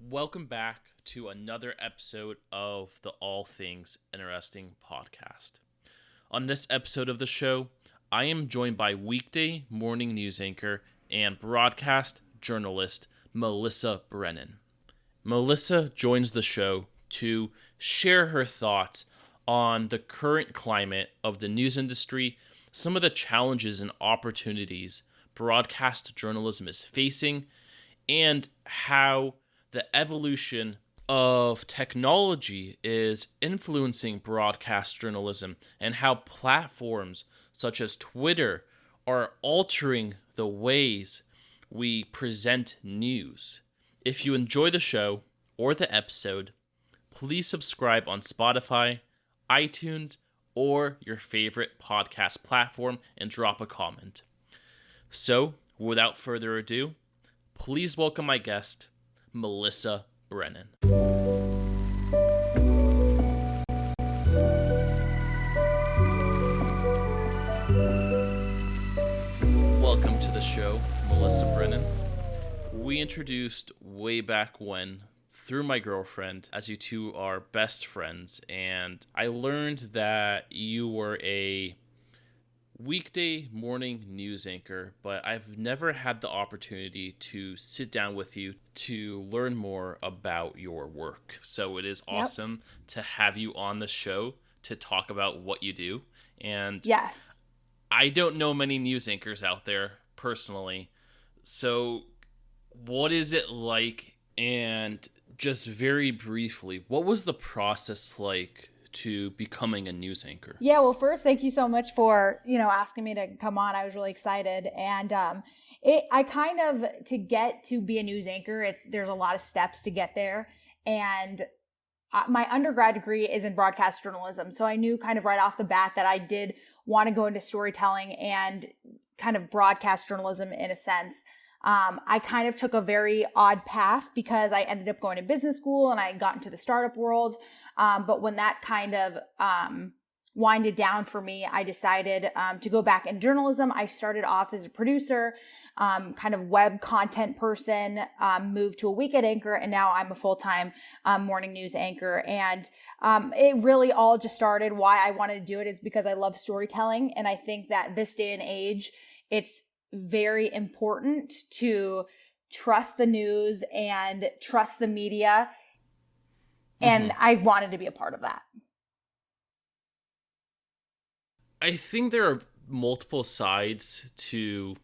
Welcome back to another episode of the All Things Interesting podcast. On this episode of the show, I am joined by Weekday morning news anchor and broadcast journalist Melissa Brennan. Melissa joins the show to share her thoughts on the current climate of the news industry, some of the challenges and opportunities broadcast journalism is facing, and how the evolution of technology is influencing broadcast journalism and how platforms such as Twitter are altering the ways we present news. If you enjoy the show or the episode, please subscribe on Spotify, iTunes, or your favorite podcast platform and drop a comment. So, without further ado, please welcome my guest, Melissa Brennan. Welcome to the show, Melissa Brennan. We introduced way back when through my girlfriend, as you two are best friends, and I learned that you were a weekday morning news anchor, but I've never had the opportunity to sit down with you to learn more about your work. So it is awesome to have you on the show to talk about what you do. And yes, I don't know many news anchors out there personally. So what is it like? And just very briefly, what was the process like to becoming a news anchor? Yeah, well, first, thank you so much for, asking me to come on. I was really excited. And to get to be a news anchor, there's a lot of steps to get there. And my undergrad degree is in broadcast journalism. So I knew kind of right off the bat that I did want to go into storytelling and kind of broadcast journalism in a sense. I kind of took a very odd path because I ended up going to business school and I got into the startup world. But when that kind of winded down for me, I decided to go back in journalism. I started off as a producer, kind of web content person, moved to a weekend anchor, and now I'm a full-time morning news anchor. And it really all just started. Why I wanted to do it is because I love storytelling. And I think that this day and age, it's very important to trust the news and trust the media. And I wanted to be a part of that. I think there are multiple sides to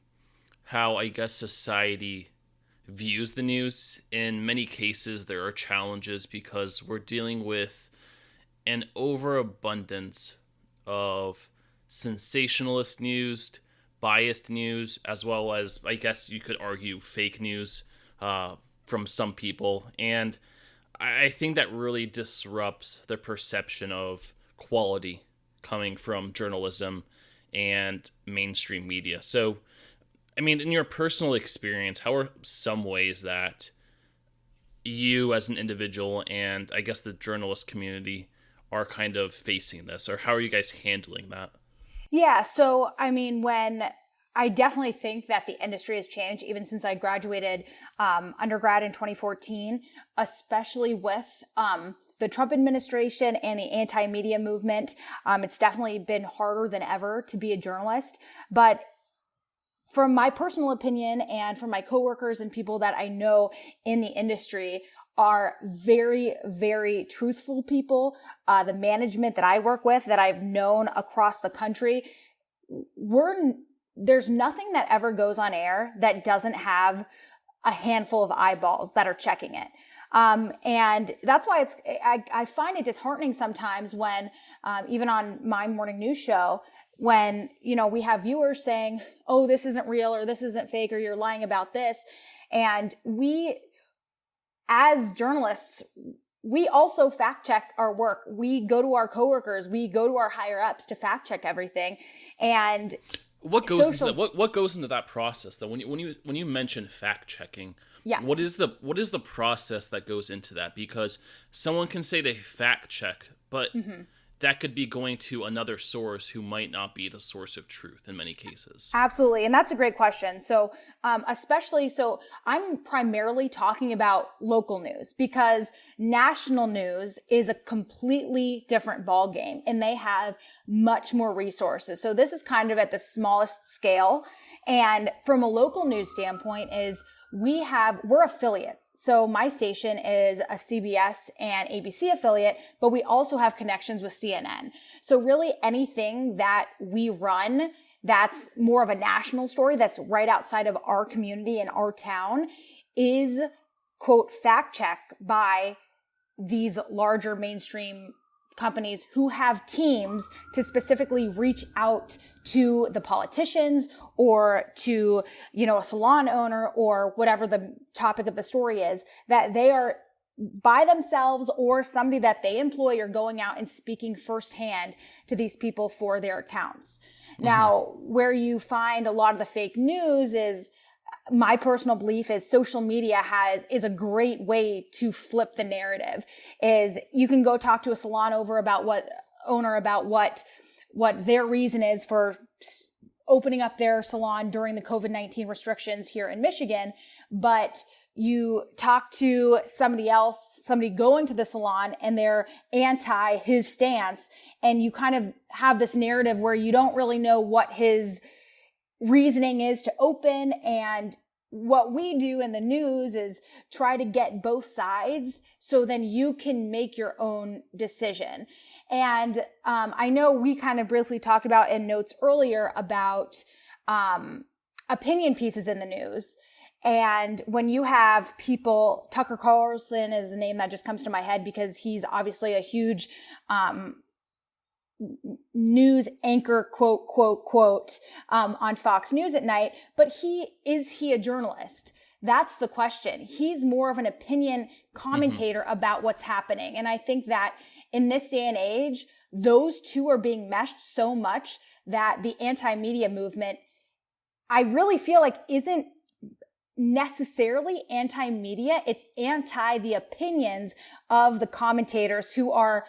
how, I guess, society views the news. In many cases, there are challenges because we're dealing with an overabundance of sensationalist news, biased news, as well as, I guess you could argue, fake news from some people. And I think that really disrupts the perception of quality coming from journalism and mainstream media. So, I mean, in your personal experience, how are some ways that you as an individual and I guess the journalist community are kind of facing this, or how are you guys handling that? Yeah, so I mean, when I definitely think that the industry has changed even since I graduated undergrad in 2014, especially with the Trump administration and the anti-media movement. It's definitely been harder than ever to be a journalist. But from my personal opinion and from my coworkers and people that I know in the industry are very, very truthful people. The management that I work with, that I've known across the country, there's nothing that ever goes on air that doesn't have a handful of eyeballs that are checking it. And that's why I find it disheartening sometimes when, even on my morning news show, when, we have viewers saying, oh, this isn't real, or this isn't fake, or you're lying about this. And we, as journalists, we also fact check our work. We go to our coworkers, we go to our higher ups to fact check everything. And what goes into that process though? When you mention fact checking, what is the process that goes into that? Because someone can say they fact check, but that could be going to another source who might not be the source of truth in many cases. Absolutely. And that's a great question. So, so I'm primarily talking about local news, because national news is a completely different ballgame and they have much more resources. So this is kind of at the smallest scale. And from a local news standpoint is we're affiliates. So my station is a CBS and ABC affiliate, but we also have connections with CNN. So really anything that we run that's more of a national story that's right outside of our community and our town is, quote, fact checked by these larger mainstream companies who have teams to specifically reach out to the politicians or to, a salon owner or whatever the topic of the story is, that they are by themselves or somebody that they employ are going out and speaking firsthand to these people for their accounts. Mm-hmm. Now, where you find a lot of the fake news is, my personal belief is social media is a great way to flip the narrative. Is you can go talk to a salon about what their reason is for opening up their salon during the COVID-19 restrictions here in Michigan, but you talk to somebody else, somebody going to the salon, and they're anti his stance, and you kind of have this narrative where you don't really know what his reasoning is to open. And what we do in the news is try to get both sides so then you can make your own decision. And I know we kind of briefly talked about in notes earlier about opinion pieces in the news. And when you have people, Tucker Carlson is the name that just comes to my head because he's obviously a huge news anchor, quote, on Fox News at night. But is he a journalist? That's the question. He's more of an opinion commentator about what's happening. And I think that in this day and age, those two are being meshed so much that the anti-media movement, I really feel like isn't necessarily anti-media. It's anti the opinions of the commentators who are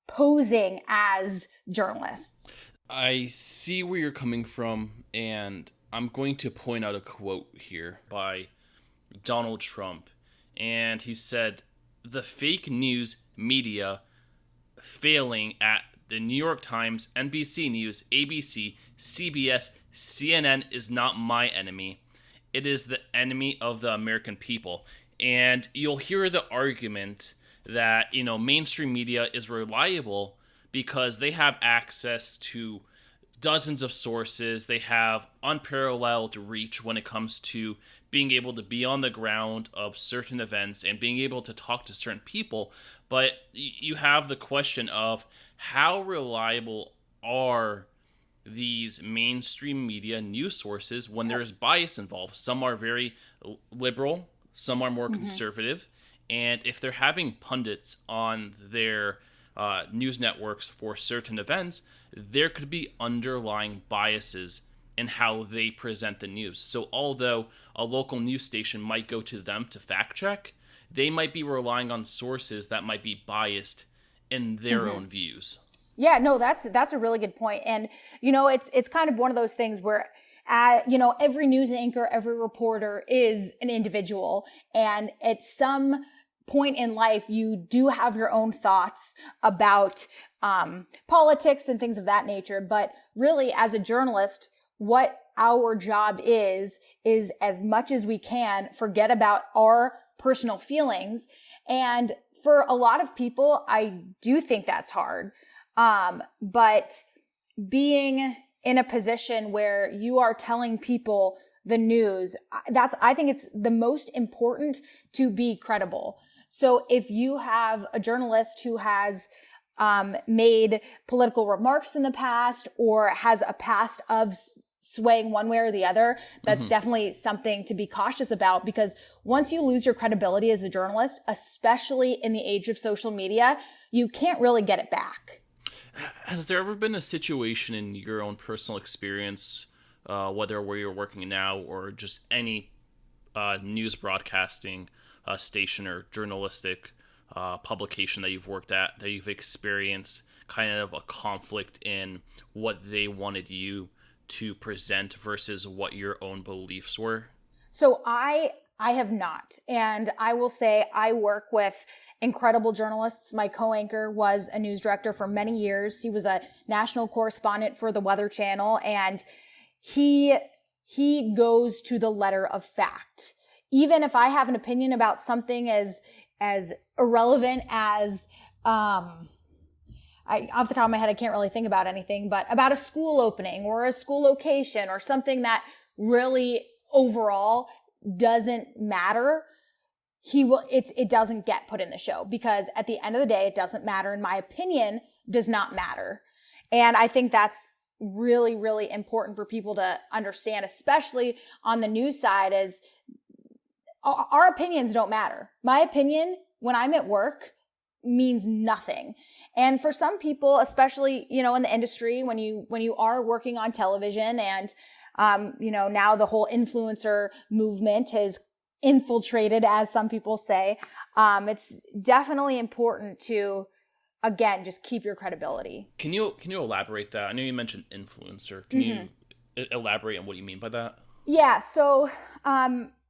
posing as journalists. I see where you're coming from, and I'm going to point out a quote here by Donald Trump. And he said, "The fake news media failing at the New York Times, NBC News, ABC, CBS, CNN is not my enemy. It is the enemy of the American people." And you'll hear the argument that, mainstream media is reliable because they have access to dozens of sources. They have unparalleled reach when it comes to being able to be on the ground of certain events and being able to talk to certain people. But you have the question of how reliable are these mainstream media news sources when there's bias involved. Some are very liberal, some are more conservative. And if they're having pundits on their news networks for certain events, there could be underlying biases in how they present the news. So although a local news station might go to them to fact check, they might be relying on sources that might be biased in their own views. Yeah, no, that's a really good point. And, it's kind of one of those things where every news anchor, every reporter is an individual. And at some point in life, you do have your own thoughts about politics and things of that nature. But really, as a journalist, what our job is as much as we can forget about our personal feelings. And for a lot of people, I do think that's hard. But being in a position where you are telling people the news, I think it's the most important to be credible. So if you have a journalist who has made political remarks in the past or has a past of swaying one way or the other, that's definitely something to be cautious about, because once you lose your credibility as a journalist, especially in the age of social media, you can't really get it back. Has there ever been a situation in your own personal experience, whether where you're working now or just any news broadcasting station or journalistic publication that you've worked at, that you've experienced kind of a conflict in what they wanted you to present versus what your own beliefs were? So I have not. And I will say I work with incredible journalists. My co-anchor was a news director for many years. He was a national correspondent for the Weather Channel, and he goes to the letter of fact. Even if I have an opinion about something as irrelevant as off the top of my head, I can't really think about anything, but about a school opening or a school location or something that really overall doesn't matter, it doesn't get put in the show, because at the end of the day, it doesn't matter. And my opinion does not matter. And I think that's really, really important for people to understand, especially on the news side, is our opinions don't matter. My opinion when I'm at work means nothing. And for some people, especially, in the industry, when you are working on television and, now the whole influencer movement has infiltrated, as some people say, it's definitely important to, again, just keep your credibility. Can you elaborate that? I know you mentioned influencer. Can you elaborate on what you mean by that? Yeah. So,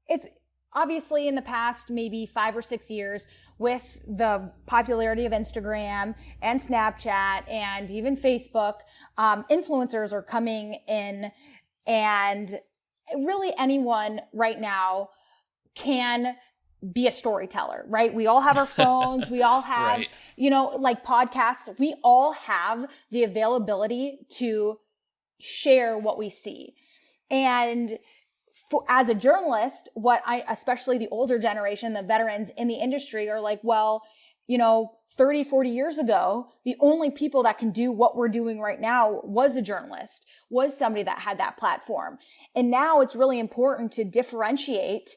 it's obviously in the past, maybe 5 or 6 years, with the popularity of Instagram and Snapchat and even Facebook, influencers are coming in, and really anyone right now can be a storyteller, right? We all have our phones. We all have, right. Like podcasts. We all have the availability to share what we see. And as a journalist, especially the older generation, the veterans in the industry are like, well, 30, 40 years ago, the only people that can do what we're doing right now was a journalist, was somebody that had that platform. And now it's really important to differentiate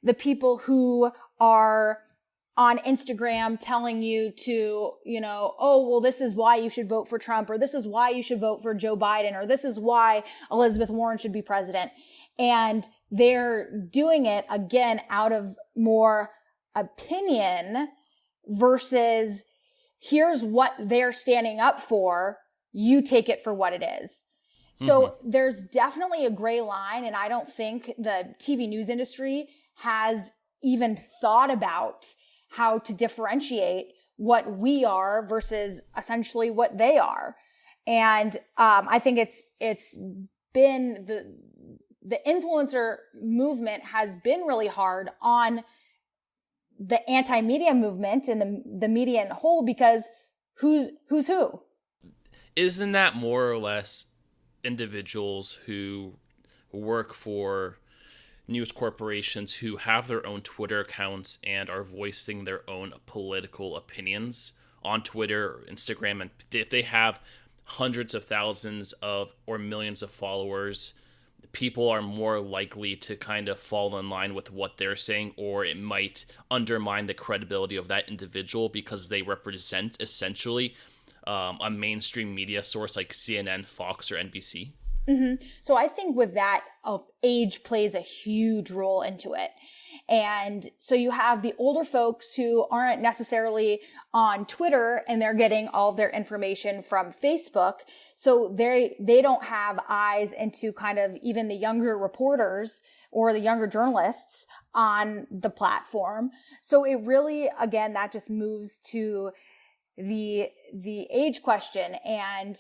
the people who are on Instagram telling you to, oh, well, this is why you should vote for Trump, or this is why you should vote for Joe Biden, or this is why Elizabeth Warren should be president. And they're doing it, again, out of more opinion versus here's what they're standing up for. You take it for what it is. So there's definitely a gray line. And I don't think the TV news industry has even thought about how to differentiate what we are versus essentially what they are. And I think it's been the influencer movement has been really hard on the anti-media movement and the media in whole, because who's who? Isn't that more or less individuals who work for news corporations who have their own Twitter accounts and are voicing their own political opinions on Twitter or Instagram? And if they have hundreds of thousands of or millions of followers, people are more likely to kind of fall in line with what they're saying, or it might undermine the credibility of that individual because they represent essentially a mainstream media source like CNN, Fox, or NBC. So I think with that, age plays a huge role into it. And so you have the older folks who aren't necessarily on Twitter, and they're getting all of their information from Facebook. So they don't have eyes into kind of even the younger reporters or the younger journalists on the platform. So it really, again, that just moves to the age question. And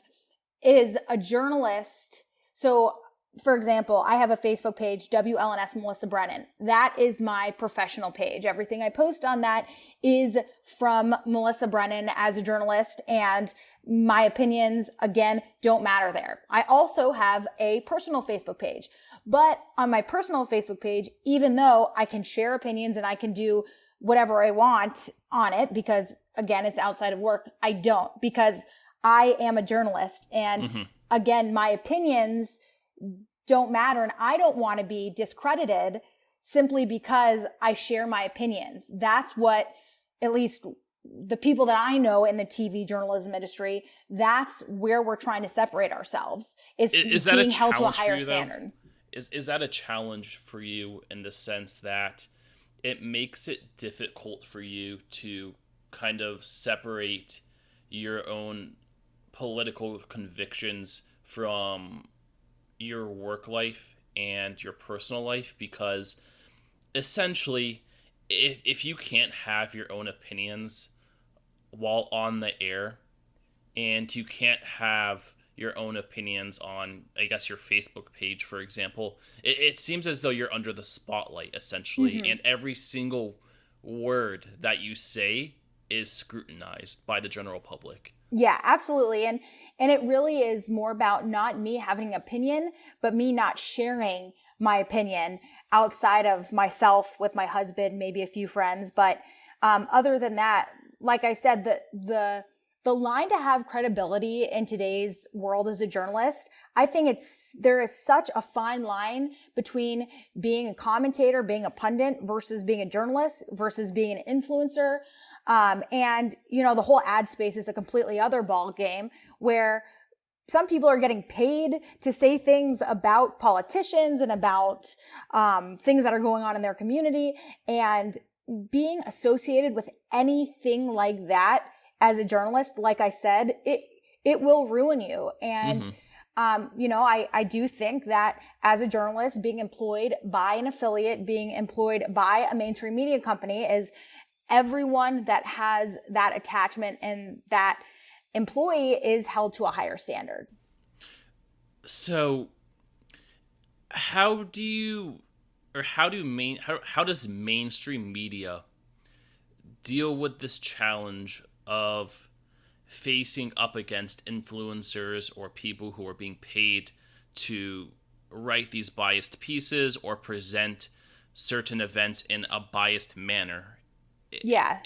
is a journalist... So, for example, I have a Facebook page, WLNS Melissa Brennan. That is my professional page. Everything I post on that is from Melissa Brennan as a journalist, and my opinions, again, don't matter there. I also have a personal Facebook page. But on my personal Facebook page, even though I can share opinions and I can do whatever I want on it, because, again, it's outside of work, I don't, because I am a journalist. And again, my opinions don't matter, and I don't want to be discredited simply because I share my opinions. That's what, at least the people that I know in the TV journalism industry, that's where we're trying to separate ourselves, is that being a held to a challenge for higher you, though? standard. Is that a challenge for you in the sense that it makes it difficult for you to kind of separate your own political convictions from your work life and your personal life, because essentially, if you can't have your own opinions while on the air, and you can't have your own opinions on, I guess, your Facebook page, for example, it seems as though you're under the spotlight, essentially, and every single word that you say is scrutinized by the general public. Yeah, absolutely. And it really is more about not me having an opinion, but me not sharing my opinion outside of myself with my husband, maybe a few friends. But other than that, like I said, the line to have credibility in today's world as a journalist, I think there is such a fine line between being a commentator, being a pundit, versus being a journalist, versus being an influencer. And, the whole ad space is a completely other ball game, where some people are getting paid to say things about politicians and about things that are going on in their community. And being associated with anything like that as a journalist, like I said, it will ruin you. And, I do think that as a journalist, being employed by an affiliate, being employed by a mainstream media company, is everyone that has that attachment and that employee is held to a higher standard. So how does mainstream media deal with this challenge of facing up against influencers or people who are being paid to write these biased pieces or present certain events in a biased manner? Yeah.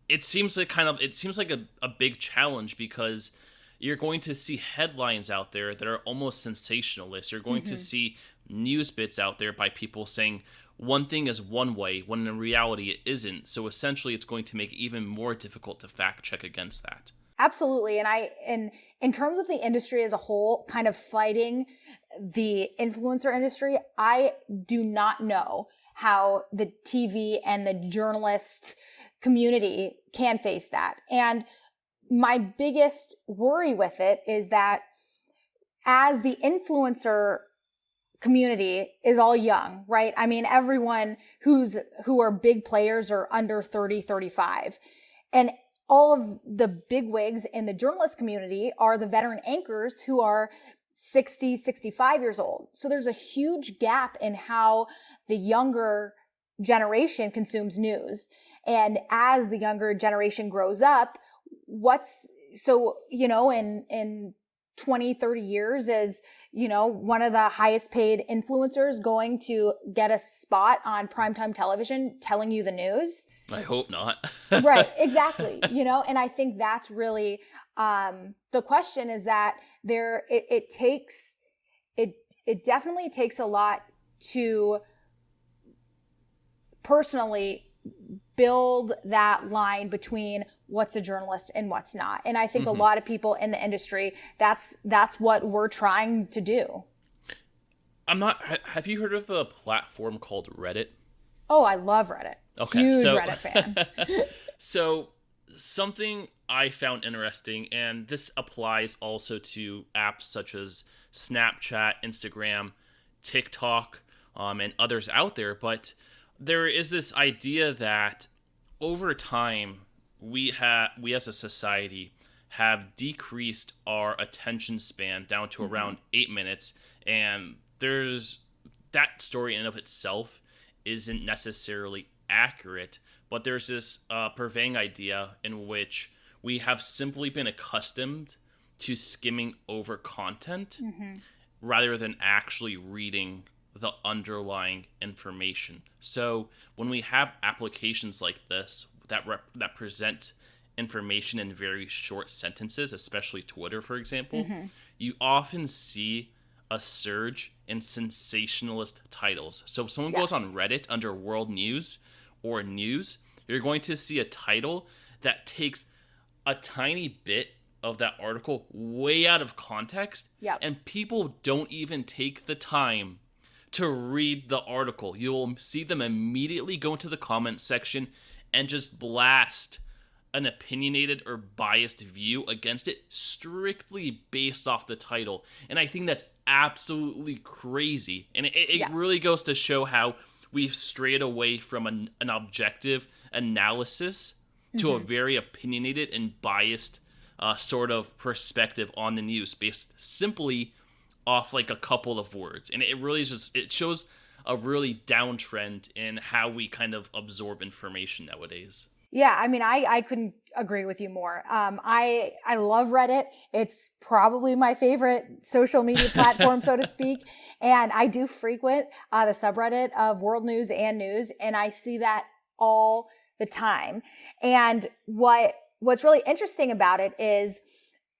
It seems like a big challenge, because you're going to see headlines out there that are almost sensationalist. You're going to see news bits out there by people saying one thing is one way when in reality it isn't. So essentially it's going to make it even more difficult to fact check against that. Absolutely. And in terms of the industry as a whole, kind of fighting the influencer industry, I do not know how the TV and the journalist community can face that. And my biggest worry with it is that as the influencer community is all young, right? I mean, everyone who are big players are under 30, 35. And all of the big wigs in the journalist community are the veteran anchors who are 60, 65 years old. So there's a huge gap in how the younger generation consumes news. And as the younger generation grows up, in 20, 30 years, is, one of the highest paid influencers going to get a spot on primetime television telling you the news? I hope not. Right, exactly. And I think that's really the question, is that it definitely takes a lot to personally build that line between what's a journalist and what's not. And I think a lot of people in the industry, that's what we're trying to do. Have you heard of the platform called Reddit? Oh, I love Reddit. Okay, Huge Reddit fan. So something I found interesting, and this applies also to apps such as Snapchat, Instagram, TikTok, and others out there, but there is this idea that over time, we as a society have decreased our attention span down to around 8 minutes, and there's that story in and of itself isn't necessarily accurate, but there's this pervading idea in which we have simply been accustomed to skimming over content rather than actually reading the underlying information. So when we have applications like this that present information in very short sentences, especially Twitter, for example, you often see a surge in sensationalist titles. So if someone goes on Reddit under world news or news, you're going to see a title that takes a tiny bit of that article way out of context, and people don't even take the time to read the article. You will see them immediately go into the comment section and just blast an opinionated or biased view against it strictly based off the title. And I think that's absolutely crazy. And it really goes to show how we've strayed away from an objective analysis to a very opinionated and biased sort of perspective on the news based simply off like a couple of words. And it really is just, it shows a really downtrend in how we kind of absorb information nowadays. Yeah, I mean, I couldn't agree with you more. I love Reddit. It's probably my favorite social media platform, so to speak. And I do frequent the subreddit of world news and news, and I see that all the time. And what's really interesting about it is,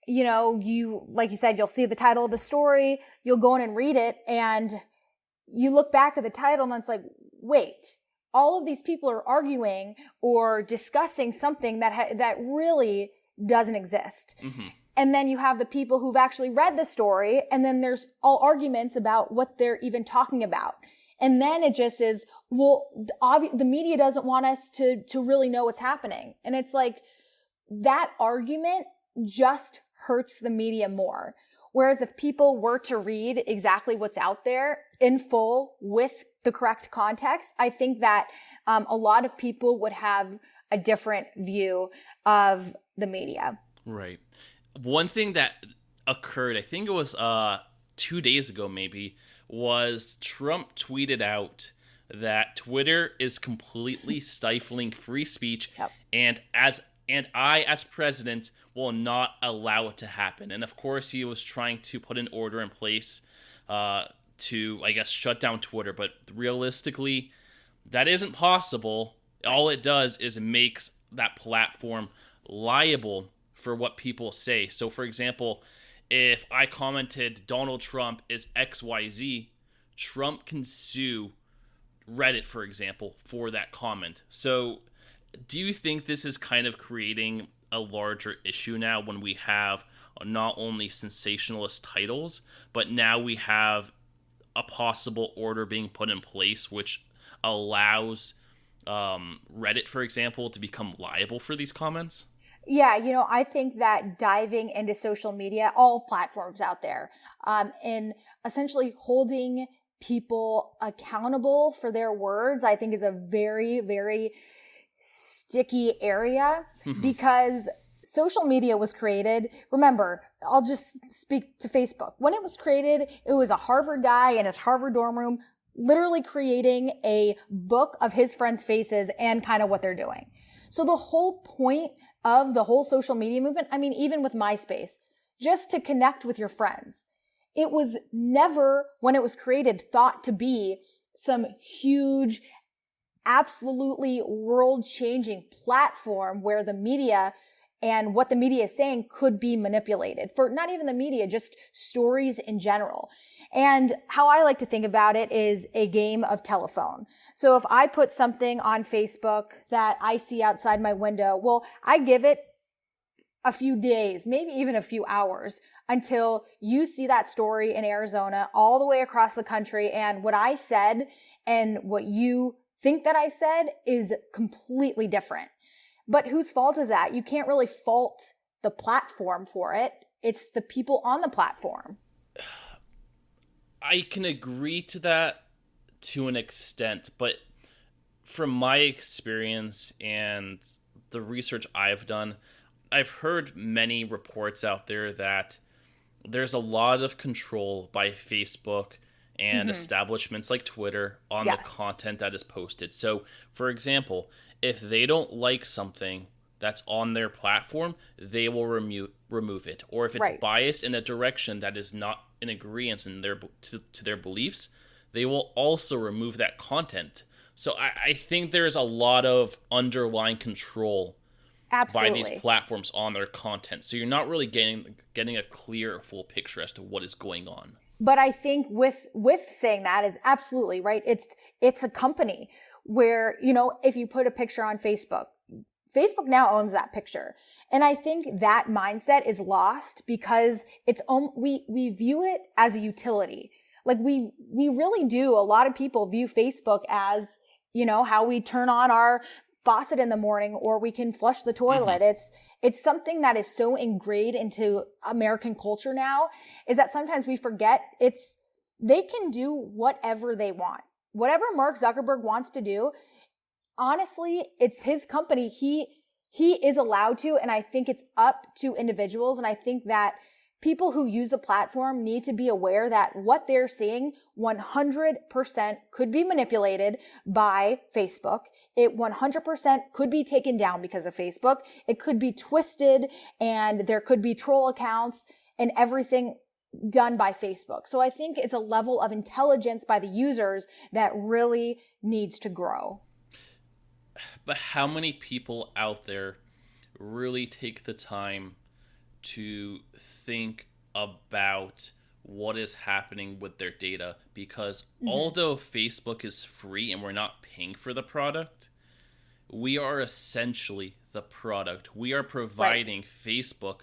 you know, like you said, you'll see the title of the story, you'll go in and read it, and you look back at the title and it's like, wait, all of these people are arguing or discussing something that really doesn't exist. Mm-hmm. And then you have the people who've actually read the story, and then there's all arguments about what they're even talking about. And then it just is, well, the media doesn't want us to really know what's happening. And it's like, that argument just hurts the media more. Whereas if people were to read exactly what's out there in full with the correct context, I think that a lot of people would have a different view of the media. Right. One thing that occurred, I think it was 2 days ago maybe, was Trump tweeted out that Twitter is completely stifling free speech, and I, as president, will not allow it to happen. And of course, he was trying to put an order in place to, I guess, shut down Twitter. But realistically, that isn't possible. All it does is it makes that platform liable for what people say. So, for example, if I commented Donald Trump is XYZ, Trump can sue Reddit, for example, for that comment. So do you think this is kind of creating a larger issue now when we have not only sensationalist titles, but now we have a possible order being put in place which allows Reddit, for example, to become liable for these comments? Yeah, you know, I think that diving into social media, all platforms out there, and essentially holding people accountable for their words, I think is a very, very sticky area because social media was created. Remember, I'll just speak to Facebook. When it was created, it was a Harvard guy in his Harvard dorm room literally creating a book of his friends' faces and kind of what they're doing. So the whole point of the whole social media movement, I mean, even with MySpace, just to connect with your friends. It was never, when it was created, thought to be some huge, absolutely world-changing platform where the media and what the media is saying could be manipulated. For not even the media, just stories in general. And how I like to think about it is a game of telephone. So if I put something on Facebook that I see outside my window, well, I give it a few days, maybe even a few hours until you see that story in Arizona all the way across the country. And what I said and what you think that I said is completely different. But whose fault is that? You can't really fault the platform for it. It's the people on the platform. I can agree to that to an extent, but from my experience and the research I've done, I've heard many reports out there that there's a lot of control by Facebook and establishments like Twitter on the content that is posted. So, for example, if they don't like something that's on their platform, they will remove it. Or if it's biased in a direction that is not in agreement in to their beliefs, they will also remove that content. So I think there's a lot of underlying control by these platforms on their content. So you're not really getting a clear, full picture as to what is going on. But I think with saying that is absolutely right. It's a company where, you know, if you put a picture on Facebook now owns that picture. And I think that mindset is lost because we view it as a utility. Like we really do. A lot of people view Facebook as, you know, how we turn on our faucet in the morning, or we can flush the toilet. It's something that is so ingrained into American culture now, is that sometimes we forget they can do whatever they want. Whatever Mark Zuckerberg wants to do, honestly, it's his company. He is allowed to, and I think it's up to individuals. And I think that people who use the platform need to be aware that what they're seeing 100% could be manipulated by Facebook. It 100% could be taken down because of Facebook. It could be twisted, and there could be troll accounts and everything done by Facebook. So I think it's a level of intelligence by the users that really needs to grow. But how many people out there really take the time to think about what is happening with their data? Because although Facebook is free and we're not paying for the product, we are essentially the product. We are providing Facebook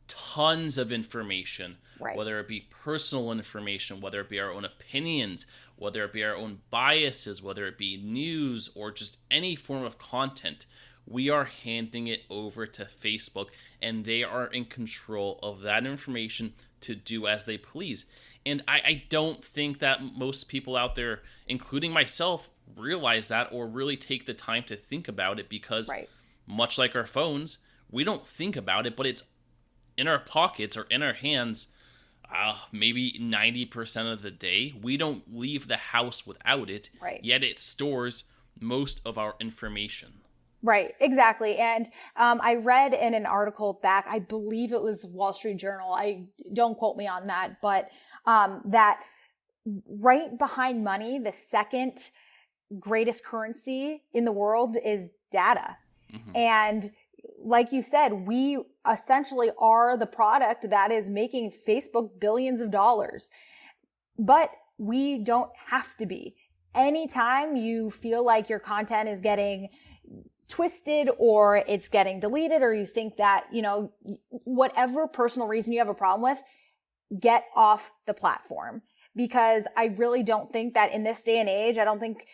tons of information, whether it be personal information, whether it be our own opinions, whether it be our own biases, whether it be news or just any form of content. We are handing it over to Facebook, and they are in control of that information to do as they please. And I don't think that most people out there, including myself, realize that or really take the time to think about it, because much like our phones, we don't think about it, but it's in our pockets or in our hands maybe 90% of the day. We don't leave the house without it, yet it stores most of our information. Right, exactly. And I read in an article back, I believe it was Wall Street Journal, don't quote me on that, but that right behind money, the second greatest currency in the world is data. And like you said, we essentially are the product that is making Facebook billions of dollars. But we don't have to be. Anytime you feel like your content is getting twisted or it's getting deleted, or you think that, whatever personal reason you have a problem with, get off the platform. Because I really don't think that in this day and age, I don't think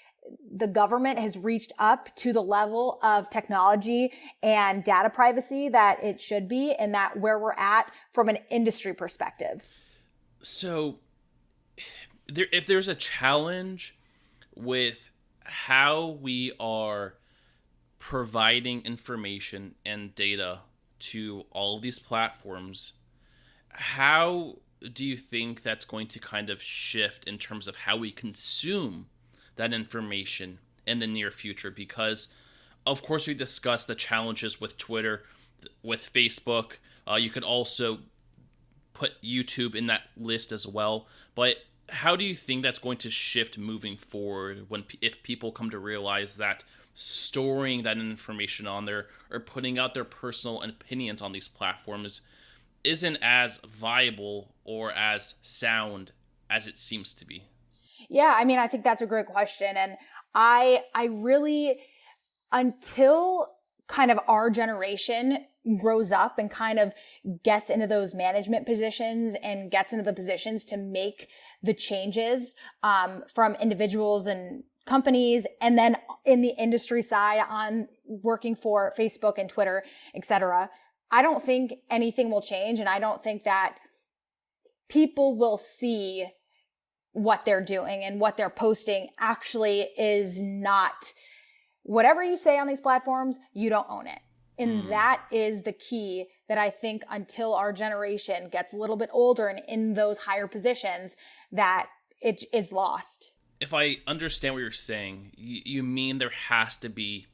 the government has reached up to the level of technology and data privacy that it should be, and that where we're at from an industry perspective. So if there's a challenge with how we are providing information and data to all of these platforms, how do you think that's going to kind of shift in terms of how we consume that information in the near future? Because of course we discussed the challenges with Twitter, with Facebook. You could also put YouTube in that list as well. But how do you think that's going to shift moving forward if people come to realize that storing that information on there or putting out their personal opinions on these platforms isn't as viable or as sound as it seems to be? Yeah, I mean, I think that's a great question. And I really, until kind of our generation grows up and kind of gets into those management positions and gets into the positions to make the changes from individuals and companies, and then in the industry side on working for Facebook and Twitter, et cetera, I don't think anything will change. And I don't think that people will see what they're doing and what they're posting actually is not whatever you say on these platforms, you don't own it. And that is the key that I think until our generation gets a little bit older and in those higher positions, that it is lost. If I understand what you're saying, you mean there has to be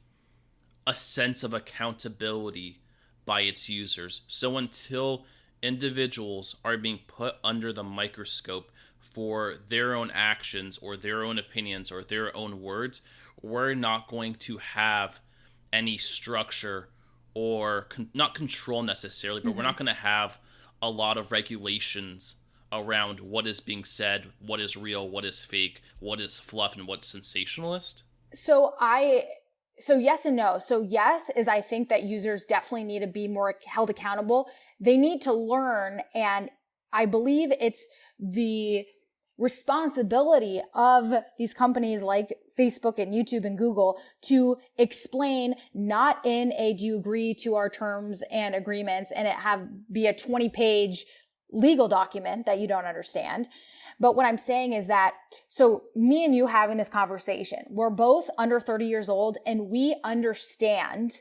a sense of accountability by its users. So until individuals are being put under the microscope for their own actions or their own opinions or their own words, we're not going to have any structure or not control necessarily, but we're not going to have a lot of regulations around what is being said, what is real, what is fake, what is fluff, and what's sensationalist? So yes and no. So yes, is I think that users definitely need to be more held accountable. They need to learn, and I believe it's the responsibility of these companies like Facebook and YouTube and Google to explain, not in a do you agree to our terms and agreements and be a 20-page legal document that you don't understand. But what I'm saying is that, so me and you having this conversation, we're both under 30 years old and we understand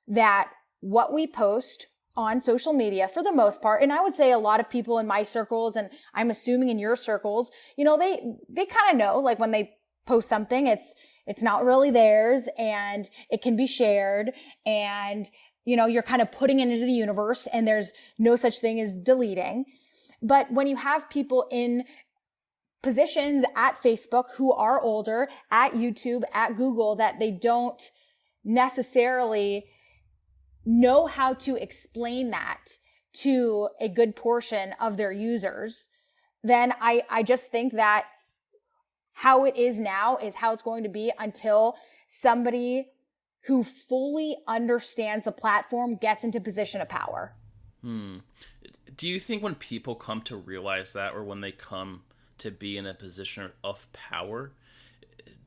that what we post on social media for the most part, and I would say a lot of people in my circles, and I'm assuming in your circles, you know, they kind of know, like when they post something, it's not really theirs and it can be shared, and, you know, you're kind of putting it into the universe and there's no such thing as deleting. But when you have people in positions at Facebook who are older, at YouTube, at Google, that they don't necessarily know how to explain that to a good portion of their users, then I just think that how it is now is how it's going to be until somebody who fully understands the platform gets into position of power. Do you think when people come to realize that, or when they come to be in a position of power,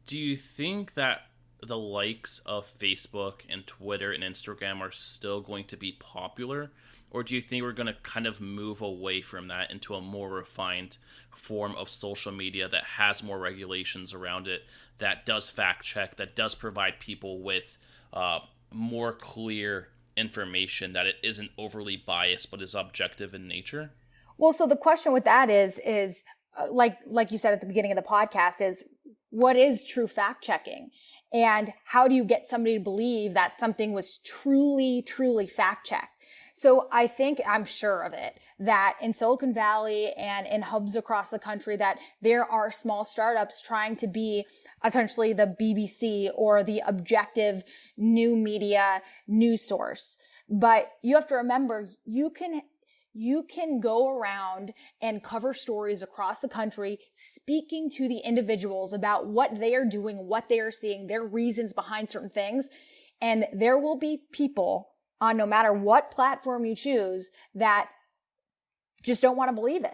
do you think that the likes of Facebook and Twitter and Instagram are still going to be popular? Or do you think we're going to kind of move away from that into a more refined form of social media that has more regulations around it, that does fact check, that does provide people with more clear information, that it isn't overly biased but is objective in nature? Well, so the question with that is like you said at the beginning of the podcast, is what is true fact checking? And how do you get somebody to believe that something was truly, truly fact checked? So I think, I'm sure of it, that in Silicon Valley and in hubs across the country, that there are small startups trying to be essentially the BBC or the objective new media news source. But you have to remember, you can go around and cover stories across the country, speaking to the individuals about what they are doing, what they are seeing, their reasons behind certain things. And there will be people on no matter what platform you choose that just don't want to believe it.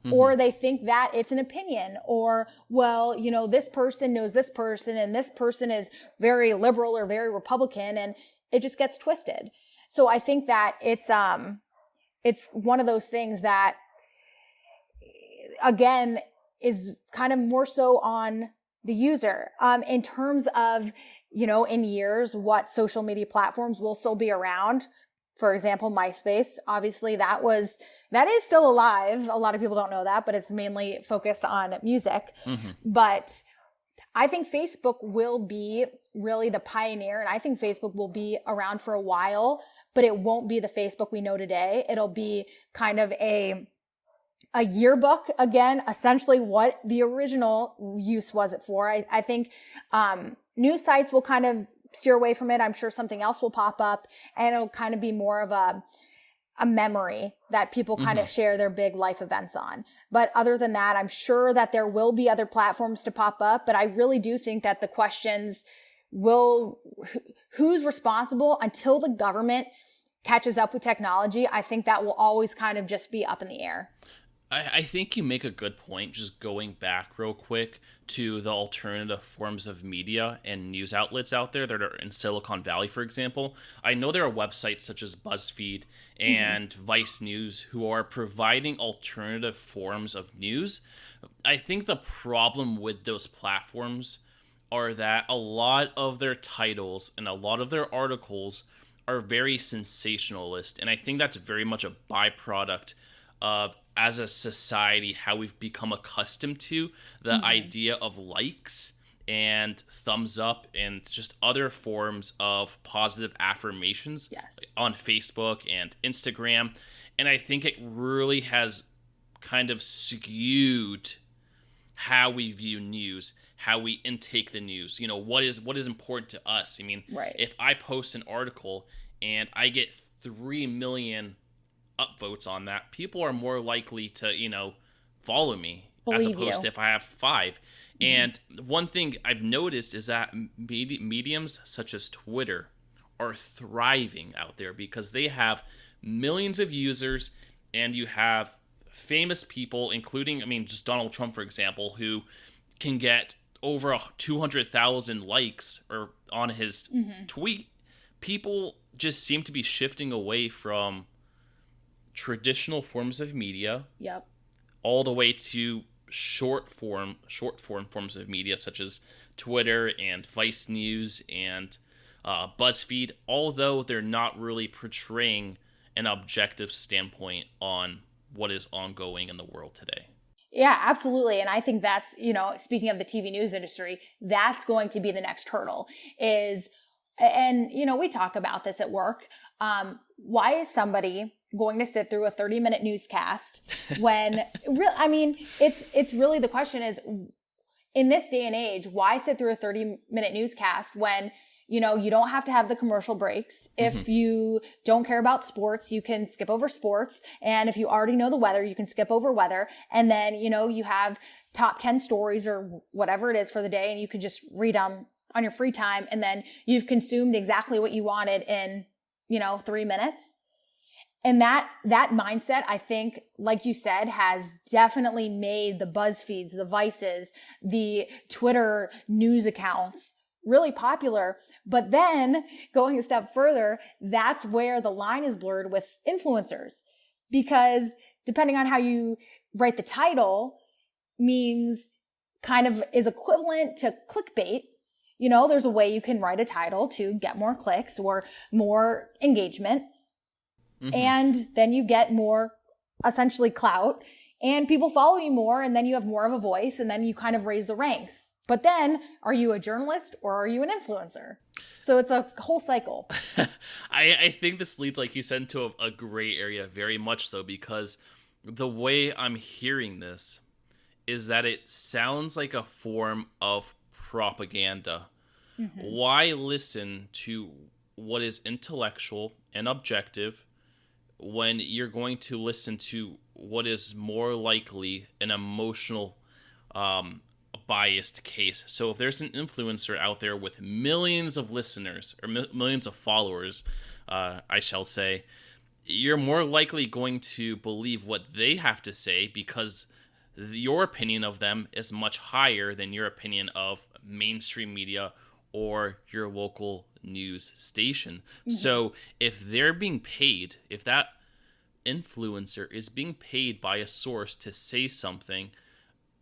Mm-hmm. Or they think that it's an opinion, or, well, you know, this person knows this person and this person is very liberal or very Republican, and it just gets twisted. So I think that it's one of those things that, again, is kind of more so on the user. In terms of, you know, in years, what social media platforms will still be around. For example, MySpace, obviously that is still alive. A lot of people don't know that, but it's mainly focused on music. Mm-hmm. But I think Facebook will be really the pioneer, and I think Facebook will be around for a while, but it won't be the Facebook we know today. It'll be kind of a yearbook again, essentially what the original use was it for. I think news sites will kind of steer away from it. I'm sure something else will pop up, and it'll kind of be more of a memory that people kind of share their big life events on. But other than that, I'm sure that there will be other platforms to pop up, but I really do think that the questions who's responsible until the government catches up with technology, I think that will always kind of just be up in the air. I think you make a good point, just going back real quick to the alternative forms of media and news outlets out there that are in Silicon Valley, for example. I know there are websites such as BuzzFeed and Vice News who are providing alternative forms of news. I think the problem with those platforms are that a lot of their titles and a lot of their articles are very sensationalist, and I think that's very much a byproduct of, as a society, how we've become accustomed to the idea of likes and thumbs up and just other forms of positive affirmations on Facebook and Instagram. And I think it really has kind of skewed how we view news, how we intake the news. You know, what is important to us. I mean, if I post an article and I get 3 million upvotes on that, people are more likely to, you know, follow me as opposed to if I have 5. And one thing I've noticed is that mediums such as Twitter are thriving out there because they have millions of users, and you have famous people, including, just Donald Trump, for example, who can get over 200,000 likes or on his tweet, people just seem to be shifting away from traditional forms of media. Yep. All the way to short form forms of media such as Twitter and Vice News and BuzzFeed, although they're not really portraying an objective standpoint on what is ongoing in the world today. Yeah, absolutely. And I think that's, speaking of the TV news industry, that's going to be the next hurdle we talk about this at work. Why is somebody going to sit through a 30-minute newscast when it's really, the question is, in this day and age, why sit through a 30-minute newscast when you don't have to have the commercial breaks? If you don't care about sports, you can skip over sports. And if you already know the weather, you can skip over weather. And then, you have top 10 stories or whatever it is for the day, and you can just read them on your free time. And then you've consumed exactly what you wanted in, 3 minutes. And that mindset, I think, like you said, has definitely made the BuzzFeeds, the Vices, the Twitter news accounts really popular. But then going a step further, that's where the line is blurred with influencers, because depending on how you write the title means kind of is equivalent to clickbait. There's a way you can write a title to get more clicks or more engagement. And then you get more essentially clout and people follow you more, and then you have more of a voice, and then you kind of raise the ranks. But then, are you a journalist or are you an influencer? So it's a whole cycle. I think this leads, like you said, into a gray area very much, though, because the way I'm hearing this is that it sounds like a form of propaganda. Why listen to what is intellectual and objective when you're going to listen to what is more likely an emotional biased case? So if there's an influencer out there with millions of listeners or millions of followers, I shall say, you're more likely going to believe what they have to say because your opinion of them is much higher than your opinion of mainstream media or your local news station. So if they're being paid, if that influencer is being paid by a source to say something,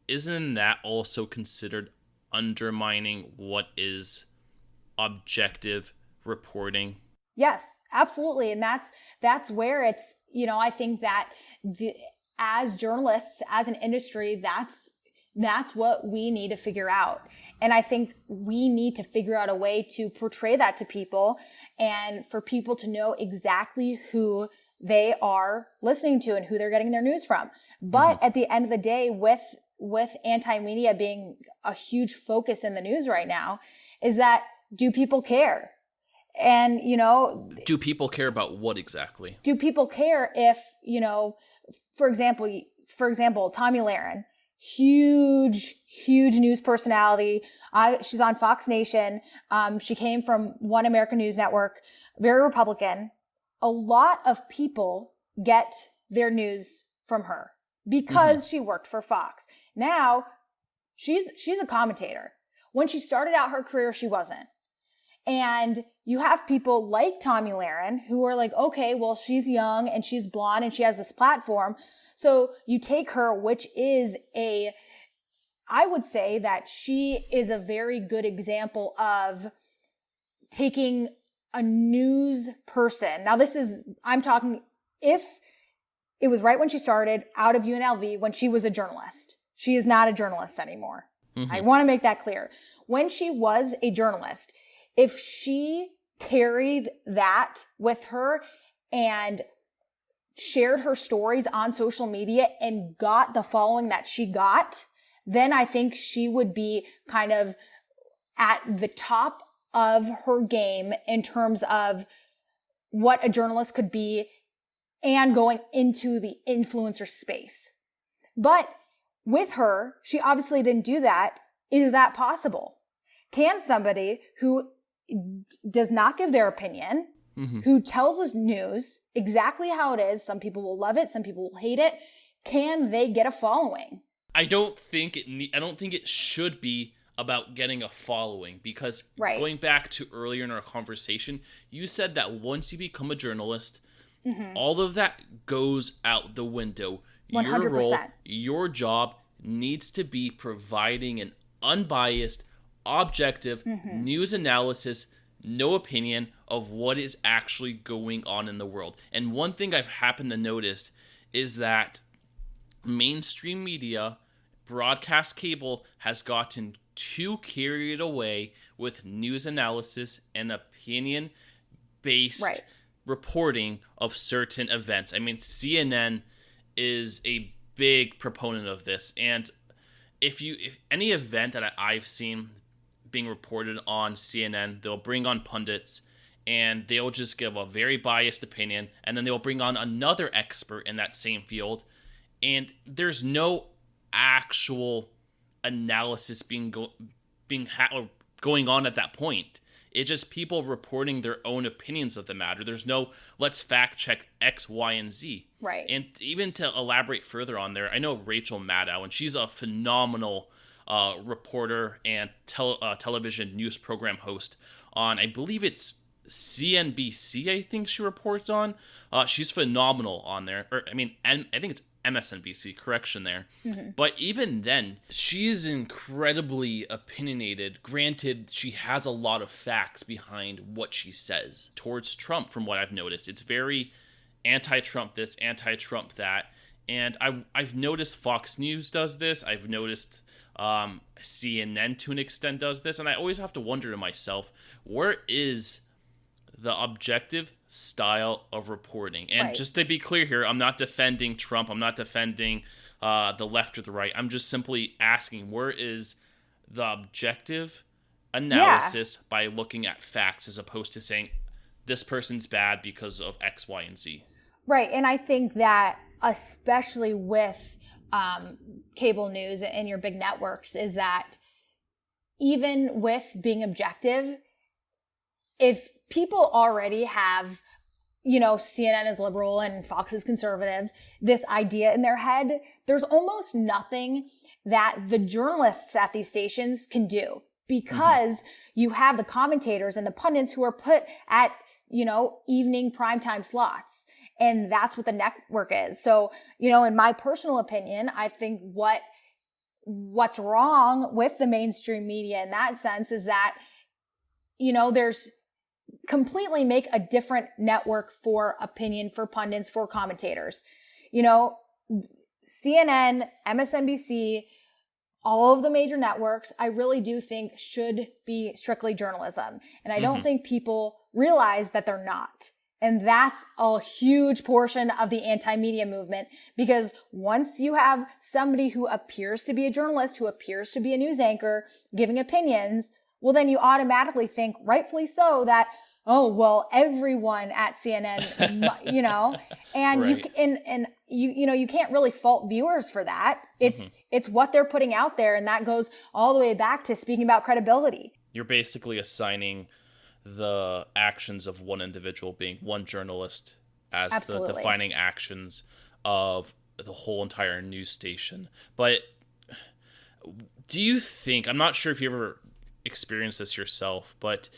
isn't that also considered undermining what is objective reporting? Yes, absolutely. And that's where it's, I think that as journalists, as an industry, that's what we need to figure out. And I think we need to figure out a way to portray that to people and for people to know exactly who they are listening to and who they're getting their news from. But at the end of the day, with anti-media being a huge focus in the news right now, is that, do people care? And, do people care about what exactly? Do people care if, for example, Tomi Lahren, huge news personality. She's on Fox Nation. She came from One American News Network, very Republican. A lot of people get their news from her because she worked for Fox. Now she's a commentator. When she started out her career, she wasn't. And you have people like Tomi Lahren who are like, okay, well, she's young and she's blonde and she has this platform. So you take her, which is I would say that she is a very good example of taking a news person. Now I'm talking if it was right when she started out of UNLV when she was a journalist. She is not a journalist anymore. I want to make that clear. When she was a journalist, if she carried that with her and shared her stories on social media and got the following that she got, then I think she would be kind of at the top of her game in terms of what a journalist could be and going into the influencer space. But with her, she obviously didn't do that. Is that possible? Can somebody who does not give their opinion, who tells us news exactly how it is, some people will love it, some people will hate it, can they get a following? I don't think it should be about getting a following, because going back to earlier in our conversation, you said that once you become a journalist, all of that goes out the window. 100%. Your role, your job needs to be providing an unbiased, objective news analysis, no opinion of what is actually going on in the world. And one thing I've happened to notice is that mainstream media, broadcast cable, has gotten too carried away with news analysis and opinion-based reporting of certain events. I mean, CNN is a big proponent of this, and if any event that I've seen being reported on CNN, they'll bring on pundits and they'll just give a very biased opinion, and then they'll bring on another expert in that same field, and there's no actual analysis going on at that point. It's just people reporting their own opinions of the matter. There's no, let's fact check X, Y, and Z. Right. And even to elaborate further on there, I know Rachel Maddow, and she's a phenomenal reporter and television news program host on, I believe it's CNBC, I think she reports on. She's phenomenal on there. I think it's MSNBC, correction there. But even then, she's incredibly opinionated. Granted, she has a lot of facts behind what she says towards Trump, from what I've noticed. It's very anti-Trump this, anti-Trump that. And I've noticed Fox News does this. I've noticed CNN to an extent does this. And I always have to wonder to myself, where is the objective style of reporting? And just to be clear here, I'm not defending Trump. I'm not defending the left or the right. I'm just simply asking, where is the objective analysis by looking at facts, as opposed to saying this person's bad because of X, Y, and Z? Right. And I think that especially with cable news and your big networks, is that even with being objective, if people already have, CNN is liberal and Fox is conservative, this idea in their head, there's almost nothing that the journalists at these stations can do, because you have the commentators and the pundits who are put at, evening primetime slots. And that's what the network is. So, in my personal opinion, I think what's wrong with the mainstream media in that sense is that, there's completely make a different network for opinion, for pundits, for commentators. CNN, MSNBC, all of the major networks, I really do think should be strictly journalism. And I don't think people realize that they're not. And that's a huge portion of the anti-media movement, because once you have somebody who appears to be a journalist, who appears to be a news anchor, giving opinions, well, then you automatically think, rightfully so, that, oh, well, everyone at CNN, and you can't really fault viewers for that. It's what they're putting out there, and that goes all the way back to speaking about credibility. You're basically assigning the actions of one individual, being one journalist, as the defining actions of the whole entire news station. But do you think, I'm not sure if you ever experienced this yourself, but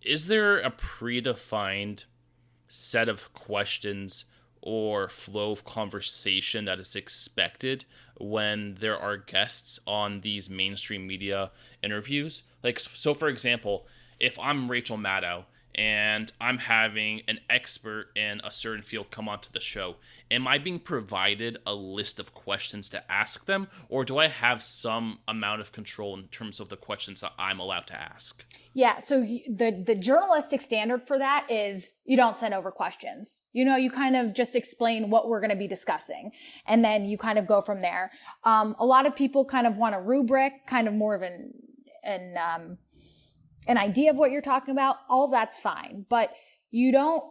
is there a predefined set of questions or flow of conversation that is expected when there are guests on these mainstream media interviews? Like, so for example, if I'm Rachel Maddow and I'm having an expert in a certain field come onto the show, am I being provided a list of questions to ask them, or do I have some amount of control in terms of the questions that I'm allowed to ask? Yeah, so the journalistic standard for that is you don't send over questions. You kind of just explain what we're going to be discussing, and then you kind of go from there. A lot of people kind of want a rubric, kind of more of an idea of what you're talking about. All that's fine, but you don't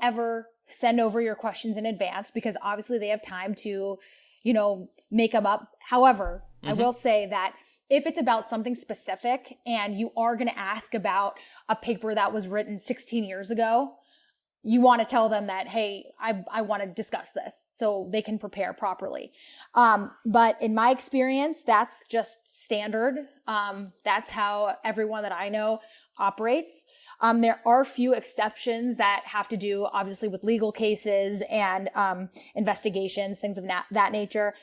ever send over your questions in advance, because obviously they have time to, make them up. However, I will say that if it's about something specific and you are going to ask about a paper that was written 16 years ago, you want to tell them that, hey, I want to discuss this so they can prepare properly. But in my experience, that's just standard. That's how everyone that I know operates. There are a few exceptions that have to do, obviously, with legal cases and investigations, things of that nature.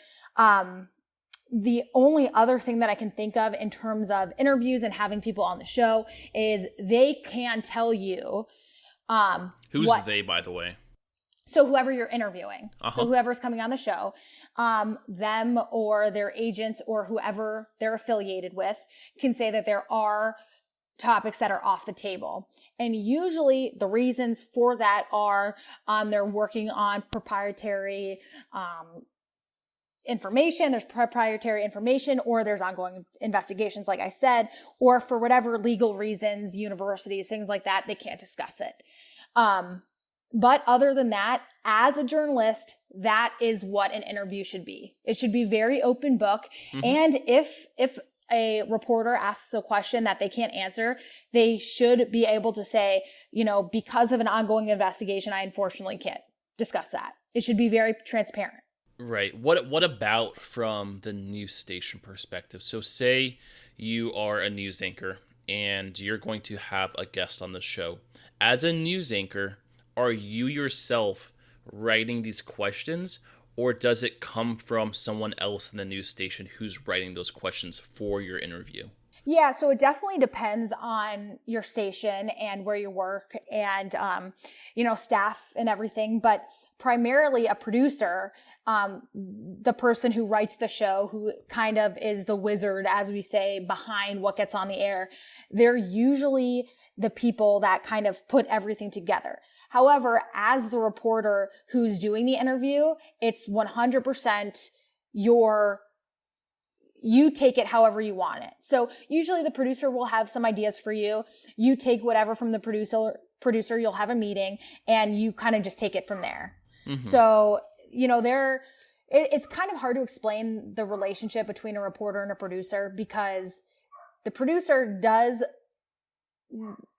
The only other thing that I can think of in terms of interviews and having people on the show is they can tell you who's they, by the way? So whoever you're interviewing, so whoever's coming on the show, them or their agents or whoever they're affiliated with can say that there are topics that are off the table. And usually the reasons for that are they're working on proprietary information, there's proprietary information, or there's ongoing investigations, like I said, or for whatever legal reasons, universities, things like that, they can't discuss it. But other than that, as a journalist, that is what an interview should be. It should be very open book. Mm-hmm. And if a reporter asks a question that they can't answer, they should be able to say, because of an ongoing investigation, I unfortunately can't discuss that. It should be very transparent. Right. What about from the news station perspective? So say you are a news anchor and you're going to have a guest on the show. As a news anchor, are you yourself writing these questions, or does it come from someone else in the news station who's writing those questions for your interview? Yeah, so it definitely depends on your station and where you work and, staff and everything. But primarily a producer, the person who writes the show, who kind of is the wizard, as we say, behind what gets on the air, they're usually the people that kind of put everything together. However, as the reporter who's doing the interview, it's 100% you take it however you want it. So usually the producer will have some ideas for you. You take whatever from the producer, you'll have a meeting, and you kind of just take it from there. Mm-hmm. So, it's kind of hard to explain the relationship between a reporter and a producer, because the producer does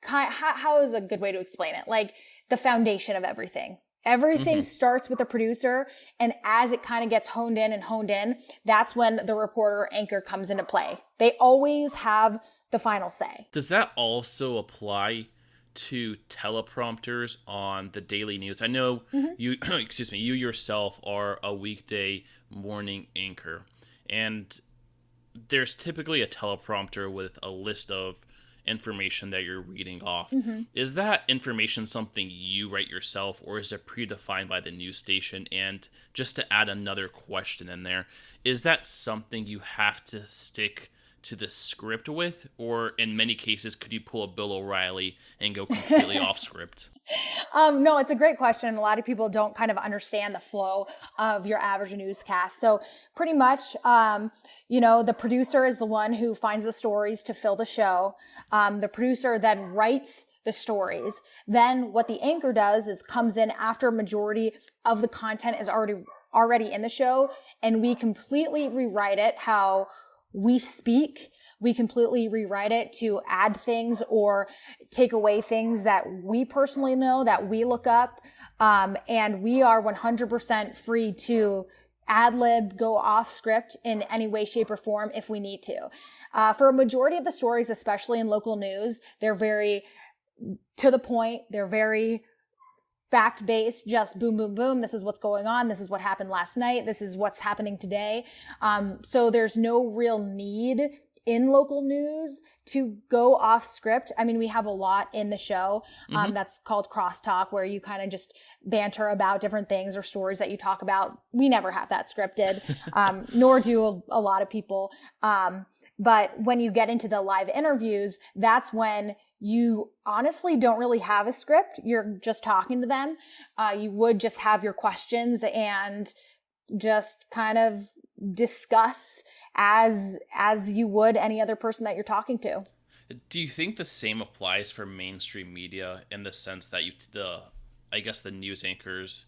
how is a good way to explain it? Like the foundation of everything. Everything mm-hmm. starts with the producer, and as it kind of gets honed in, that's when the reporter anchor comes into play. They always have the final say. Does that also apply to teleprompters on the daily news? I know mm-hmm. you yourself are a weekday morning anchor, and there's typically a teleprompter with a list of information that you're reading off. Mm-hmm. Is that information something you write yourself, or is it predefined by the news station? And just to add another question in there, is that something you have to stick to the script with, or in many cases could you pull a Bill O'Reilly and go completely off script? No, it's a great question. A lot of people don't kind of understand the flow of your average newscast. So pretty much, the producer is the one who finds the stories to fill the show. The producer then writes the stories. Then what the anchor does is comes in after a majority of the content is already in the show, and we completely rewrite it how we speak. We completely rewrite it to add things or take away things that we personally know, that we look up. And we are 100% free to ad-lib, go off script in any way, shape, or form if we need to. For a majority of the stories, especially in local news, they're very to the point. They're very fact-based, just boom, boom, boom. This is what's going on. This is what happened last night. This is what's happening today. So there's no real need in local news to go off script. I mean, we have a lot in the show mm-hmm. that's called crosstalk, where you kind of just banter about different things or stories that you talk about. We never have that scripted, nor do a lot of people. But when you get into the live interviews, that's when you honestly don't really have a script. You're just talking to them. You would just have your questions and just kind of discuss as you would any other person that you're talking to. Do you think the same applies for mainstream media, in the sense that the news anchors,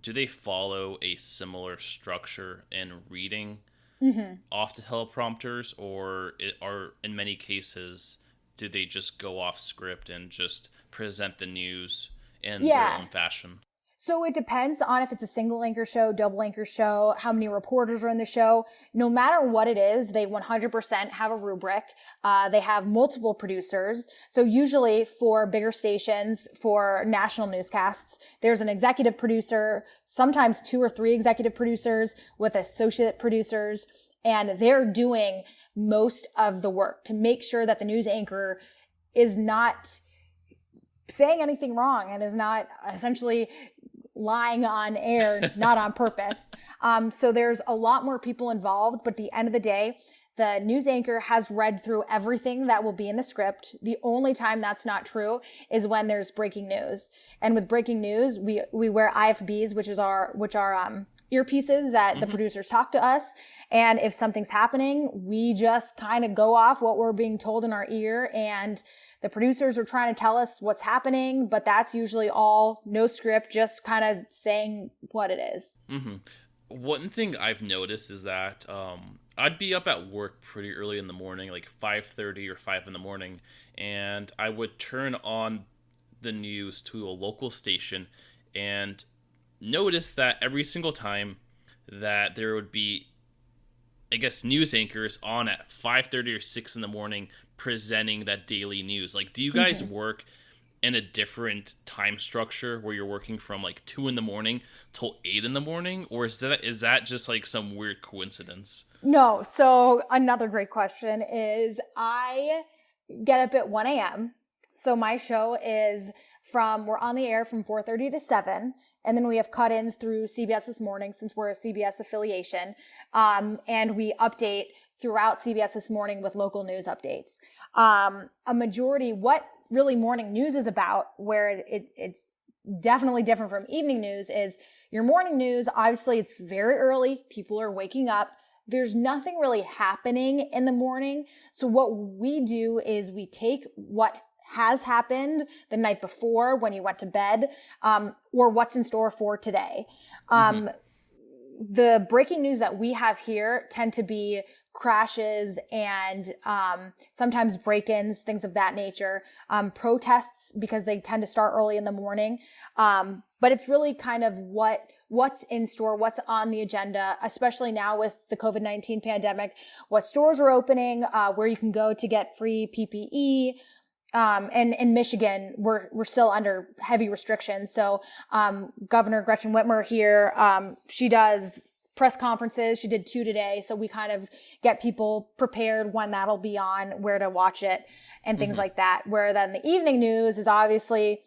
do they follow a similar structure in reading mm-hmm. off the teleprompters, or are in many cases do they just go off script and just present the news in their own fashion? So it depends on if it's a single anchor show, double anchor show, how many reporters are in the show. No matter what it is, they 100% have a rubric. They have multiple producers. So usually for bigger stations, for national newscasts, there's an executive producer, sometimes 2 or 3 executive producers with associate producers, and they're doing most of the work to make sure that the news anchor is not saying anything wrong and is not essentially lying on air, not on purpose. So there's a lot more people involved, but at the end of the day, the news anchor has read through everything that will be in the script. The only time that's not true is when there's breaking news. And with breaking news, we wear IFBs, which are earpieces that the producers talk to us. And if something's happening, we just kind of go off what we're being told in our ear, and the producers are trying to tell us what's happening, but that's usually all no script, just kind of saying what it is. One thing I've noticed is that I'd be up at work pretty early in the morning, like 5:30 or 5 in the morning, and I would turn on the news to a local station and notice that every single time that there would be, I guess, news anchors on at 5:30 or 6 in the morning presenting that daily news. Like, do you guys work in a different time structure where you're working from like 2 in the morning till 8 in the morning? Or is that just like some weird coincidence? No. So another great question is I get up at 1 a.m. So my show is we're on the air from 4:30 to 7. And then we have cut-ins through CBS This Morning since we're a CBS affiliation. And we update throughout CBS This Morning with local news updates. A majority, what really morning news is about, where it's definitely different from evening news, is your morning news. Obviously, it's very early. People are waking up. There's nothing really happening in the morning. So what we do is we take what has happened the night before when you went to bed, or what's in store for today. The breaking news that we have here tend to be crashes and sometimes break-ins, things of that nature, protests, because they tend to start early in the morning. But it's really kind of what's in store, what's on the agenda, especially now with the COVID-19 pandemic, what stores are opening, where you can go to get free PPE. And in Michigan, we're still under heavy restrictions. So, Governor Gretchen Whitmer here, she does press conferences. She did 2 today. So we kind of get people prepared when that'll be on, where to watch it and things like that. Where then the evening news is obviously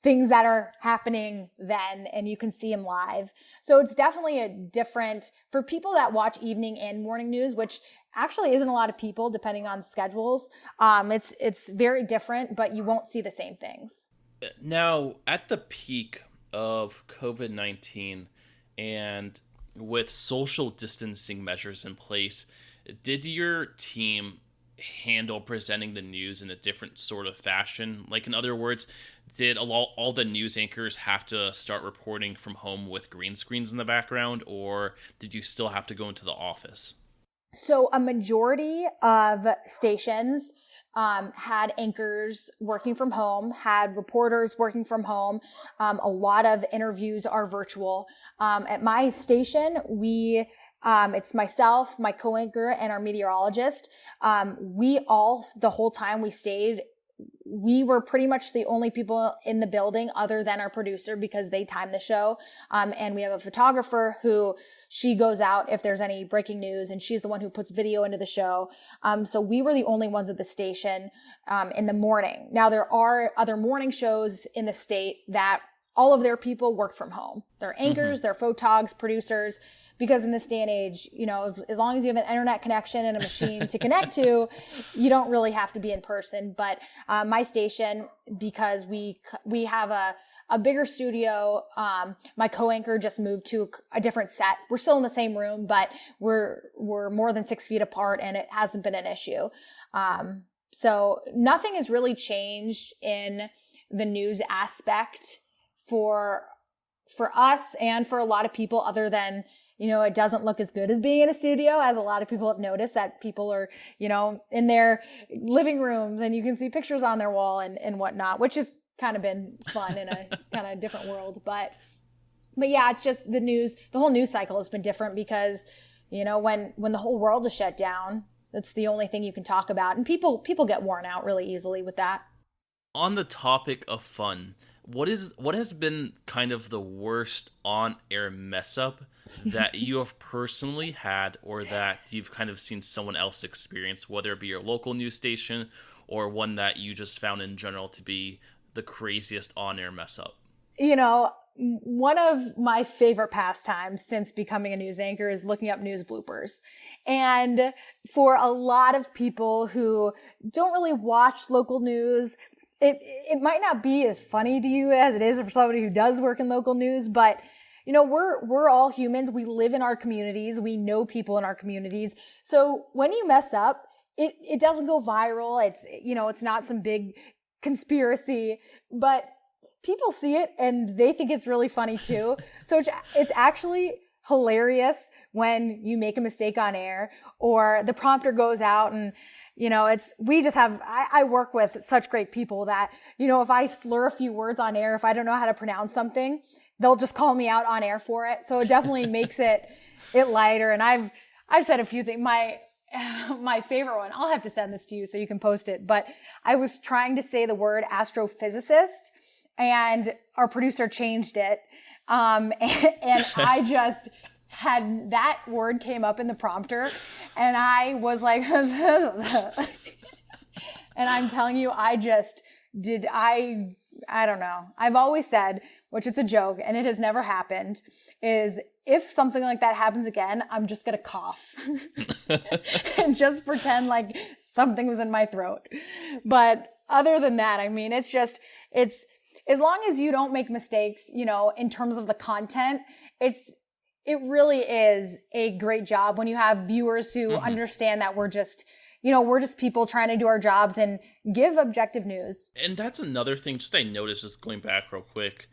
things that are happening then, and you can see them live. So it's definitely a different, for people that watch evening and morning news, which actually isn't a lot of people depending on schedules. It's very different, but you won't see the same things. Now, at the peak of COVID-19 and with social distancing measures in place, did your team handle presenting the news in a different sort of fashion? Like, in other words, did all the news anchors have to start reporting from home with green screens in the background, or did you still have to go into the office? So a majority of stations had anchors working from home, had reporters working from home. A lot of interviews are virtual. At my station, it's myself, my co-anchor, and our meteorologist. The whole time we stayed, we were pretty much the only people in the building other than our producer, because they time the show. And we have a photographer who, she goes out if there's any breaking news, and she's the one who puts video into the show. So we were the only ones at the station in the morning. Now, there are other morning shows in the state that all of their people work from home. They're anchors, they're photogs, producers, because in this day and age, as long as you have an internet connection and a machine to connect to, you don't really have to be in person. But my station, because we have a bigger studio, my co-anchor just moved to a different set. We're still in the same room, but we're more than 6 feet apart, and it hasn't been an issue. So nothing has really changed in the news aspect for us and for a lot of people, other than, it doesn't look as good as being in a studio, as a lot of people have noticed that people are, in their living rooms and you can see pictures on their wall and whatnot, which is kind of been fun in a kind of different world. But yeah, it's just the news, the whole news cycle has been different because, you know, when the whole world is shut down, that's the only thing you can talk about. And people get worn out really easily with that. On the topic of fun, what has been kind of the worst on-air mess up that you have personally had, or that you've kind of seen someone else experience, whether it be your local news station or one that you just found in general to be the craziest on-air mess up? You know, one of my favorite pastimes since becoming a news anchor is looking up news bloopers. And for a lot of people who don't really watch local news, it might not be as funny to you as it is for somebody who does work in local news, but you know, we're all humans. We live in our communities. We know people in our communities. So when you mess up, it doesn't go viral. It's, you know, it's not some big conspiracy, but people see it and they think it's really funny too. So it's actually hilarious when you make a mistake on air or the prompter goes out and, you know, I work with such great people that, you know, if I slur a few words on air, if I don't know how to pronounce something, they'll just call me out on air for it. So it definitely makes it lighter. And I've said a few things. My favorite one, I'll have to send this to you so you can post it, but I was trying to say the word astrophysicist and our producer changed it. And I just had that word came up in the prompter and I was like, and I'm telling you, I don't know. I've always said, which it's a joke and it has never happened, is if something like that happens again, I'm just going to cough and just pretend like something was in my throat. But other than that, I mean, it's as long as you don't make mistakes, you know, in terms of the content, it really is a great job when you have viewers who understand that we're just people trying to do our jobs and give objective news. And that's another thing, just I noticed, just going back real quick,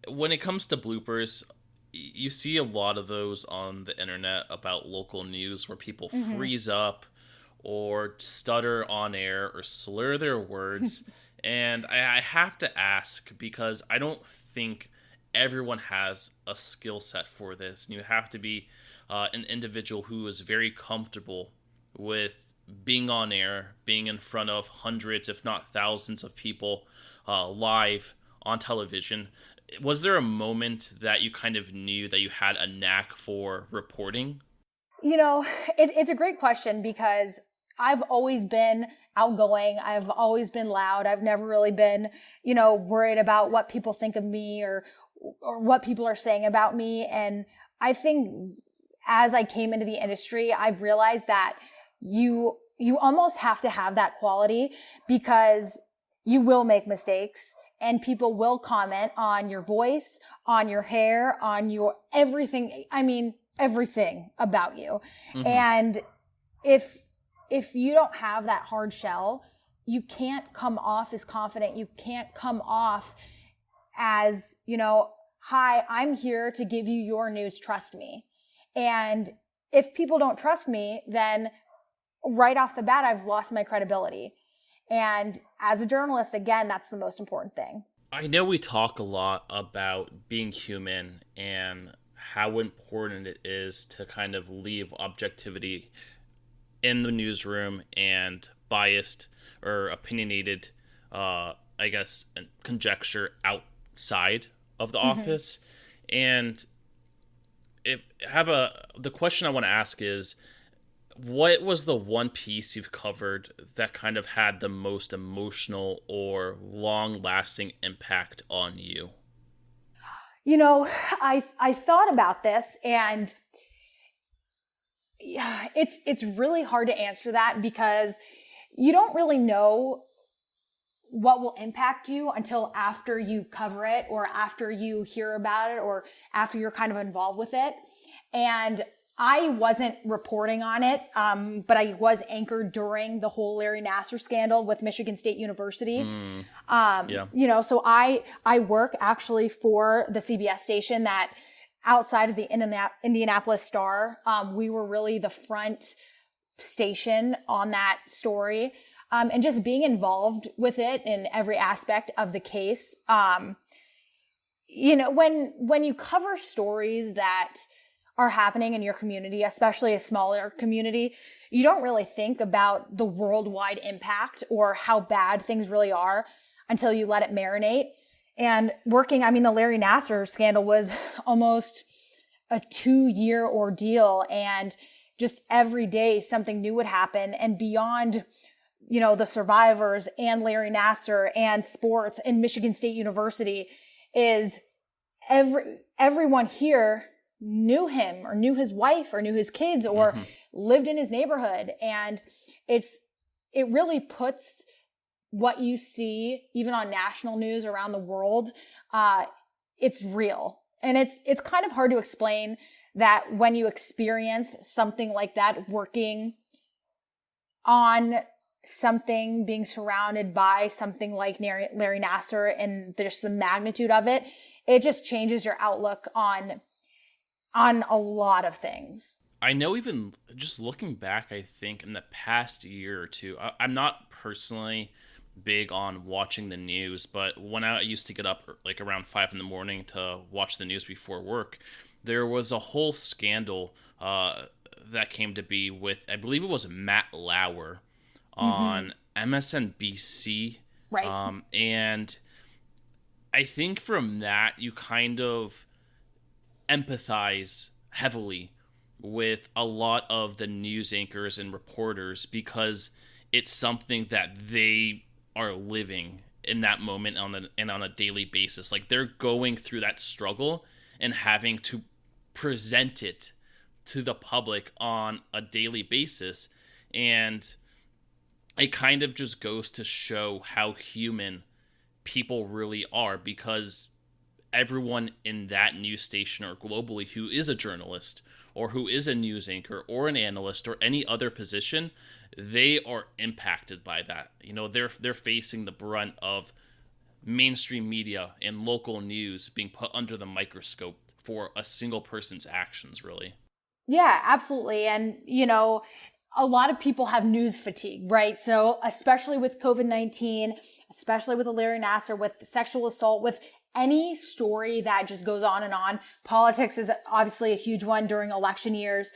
when it comes to bloopers, you see a lot of those on the internet about local news where people freeze up or stutter on air or slur their words. And I have to ask, because I don't think everyone has a skill set for this. And you have to be an individual who is very comfortable with being on air, being in front of hundreds, if not thousands of people live on television. Was there a moment that you kind of knew that you had a knack for reporting? You know, it's a great question because I've always been outgoing. I've always been loud. I've never really been, you know, worried about what people think of me or what people are saying about me. And I think as I came into the industry, I've realized that you almost have to have that quality because you will make mistakes and people will comment on your voice, on your hair, on your everything. I mean, everything about you. And if you don't have that hard shell, you can't come off as confident. You can't come off as, you know, hi, I'm here to give you your news. Trust me. And if people don't trust me, then right off the bat, I've lost my credibility. And as a journalist, again, that's the most important thing. I know we talk a lot about being human and how important it is to kind of leave objectivity in the newsroom and biased or opinionated, conjecture outside of the office. And the question I want to ask is, what was the one piece you've covered that kind of had the most emotional or long-lasting impact on you? You know, I thought about this and it's really hard to answer that because you don't really know what will impact you until after you cover it or after you hear about it or after you're kind of involved with it. And I wasn't reporting on it, but I was anchored during the whole Larry Nassar scandal with Michigan State University. You know, so I work actually for the CBS station that outside of the Indianapolis Star, we were really the front station on that story. and just being involved with it in every aspect of the case. When you cover stories that are happening in your community, especially a smaller community, you don't really think about the worldwide impact or how bad things really are until you let it marinate. And the Larry Nassar scandal was almost a 2-year ordeal, and just every day something new would happen. And beyond, the survivors and Larry Nassar and sports and Michigan State University is everyone here knew him or knew his wife or knew his kids or lived in his neighborhood. And it really puts what you see even on national news around the world. It's real. And it's kind of hard to explain that when you experience something like that, working on something, being surrounded by something like Larry Nassar and just the magnitude of it, it just changes your outlook on a lot of things. I know, even just looking back, I think in the past year or two, I'm not personally big on watching the news, but when I used to get up like around 5 a.m. to watch the news before work, there was a whole scandal that came to be with, I believe it was Matt Lauer on MSNBC. Right. And I think from that, you kind of empathize heavily with a lot of the news anchors and reporters, because it's something that they are living in that moment on a daily basis. Like, they're going through that struggle and having to present it to the public on a daily basis. And it kind of just goes to show how human people really are, because everyone in that news station or globally who is a journalist or who is a news anchor or an analyst or any other position, they are impacted by that. They're facing the brunt of mainstream media and local news being put under the microscope for a single person's actions, really. Yeah, absolutely. And, a lot of people have news fatigue, right? So especially with COVID-19, especially with the Larry Nassar, with sexual assault, with any story that just goes on and on. Politics is obviously a huge one during election years.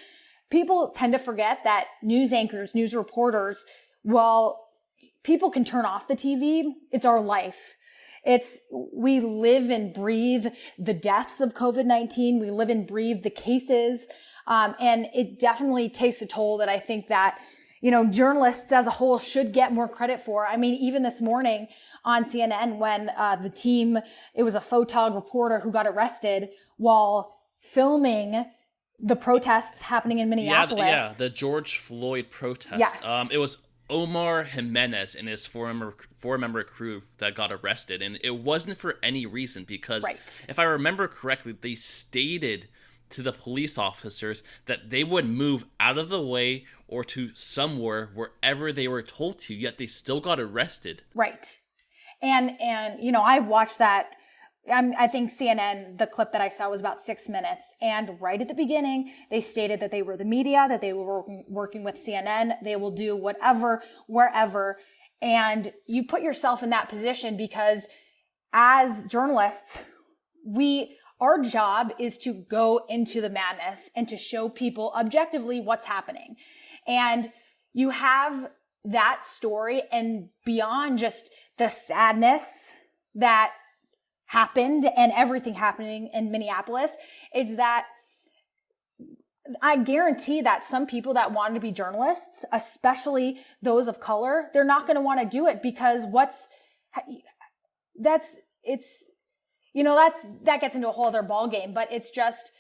People tend to forget that news anchors, news reporters, while people can turn off the TV, it's our life. We live and breathe the deaths of COVID-19. We live and breathe the cases. And it definitely takes a toll that I think that, journalists as a whole should get more credit for. I mean, even this morning on CNN, when it was a photog reporter who got arrested while filming the protests happening in Minneapolis. Yeah, the George Floyd protests. Yes. It was Omar Jimenez and his four-member crew that got arrested, and it wasn't for any reason, because if I remember correctly, they stated to the police officers that they would move out of the way or to somewhere wherever they were told to, yet they still got arrested. Right. And I watched that. I think CNN, the clip that I saw was about 6 minutes. And right at the beginning, they stated that they were the media, that they were working with CNN. They will do whatever, wherever. And you put yourself in that position because as journalists, our job is to go into the madness and to show people objectively what's happening. And you have that story, and beyond just the sadness that happened and everything happening in Minneapolis, it's that I guarantee that some people that wanted to be journalists, especially those of color, they're not going to want to do it because that gets into a whole other ballgame, but it's just,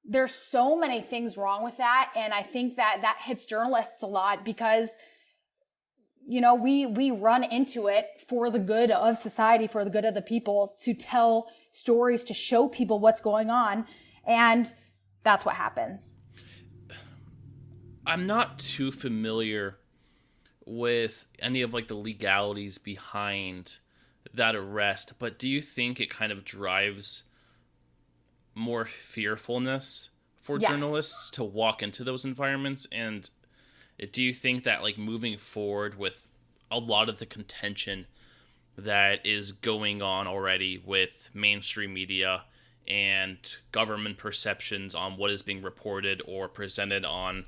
there's so many things wrong with that. And I think that hits journalists a lot because, we run into it for the good of society, for the good of the people, to tell stories, to show people what's going on. And that's what happens. I'm not too familiar with any of the legalities behind that arrest, but do you think it kind of drives more fearfulness for journalists to walk into those environments? And do you think that moving forward with a lot of the contention that is going on already with mainstream media and government perceptions on what is being reported or presented on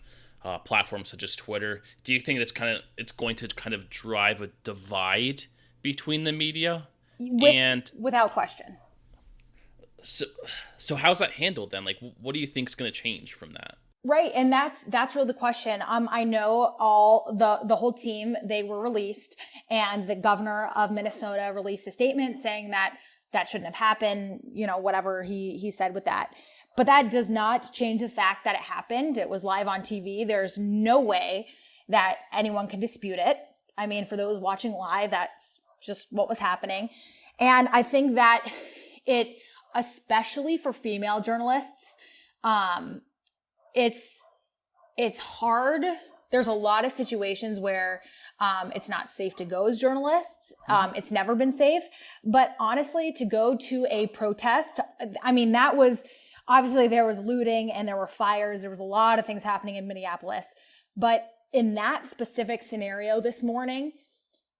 platforms such as Twitter. Do you think it's going to kind of drive a divide between the media? Without question. So how's that handled then? Like, what do you think is going to change from that? Right, and that's really the question. I know all the whole team, they were released, and the governor of Minnesota released a statement saying that shouldn't have happened, whatever he said with that. But that does not change the fact that it happened. It was live on TV. There's no way that anyone can dispute it. I mean, for those watching live, that's just what was happening. And I think that it, especially for female journalists, it's hard. There's a lot of situations where it's not safe to go as journalists. It's never been safe. But honestly, to go to a protest, I mean, that was, obviously there was looting and there were fires. There was a lot of things happening in Minneapolis. But in that specific scenario this morning,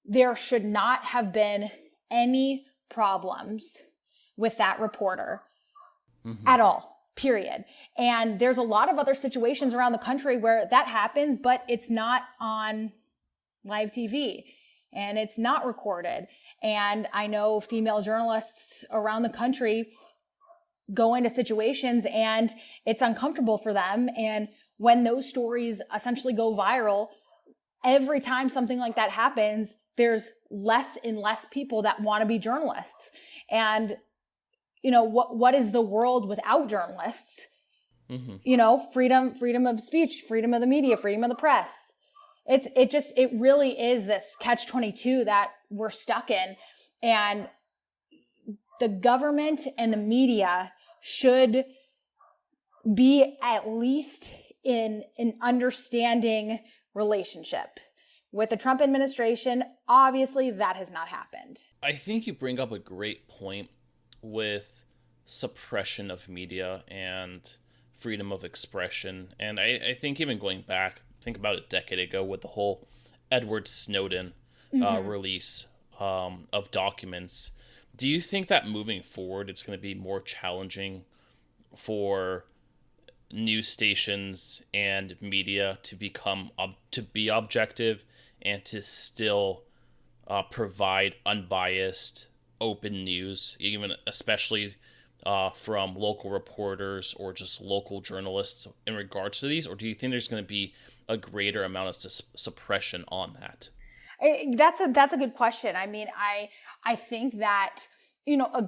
there should not have been any problems with that reporter at all. Period. And there's a lot of other situations around the country where that happens, but it's not on live TV and it's not recorded. And I know female journalists around the country go into situations and it's uncomfortable for them. And when those stories essentially go viral, every time something like that happens, there's less and less people that want to be journalists. And what is the world without journalists? Freedom of speech, freedom of the media, freedom of the press. It really is this catch-22 that we're stuck in. And the government and the media should be at least in an understanding relationship. With the Trump administration, obviously that has not happened. I think you bring up a great point with suppression of media and freedom of expression. And I think even going back, think about a decade ago with the whole Edward Snowden release of documents. Do you think that moving forward, it's going to be more challenging for news stations and media to be objective and to still provide unbiased, open news, even especially from local reporters or just local journalists in regards to these? Or do you think there's going to be a greater amount of suppression on that? That's a good question. I mean, I think that, our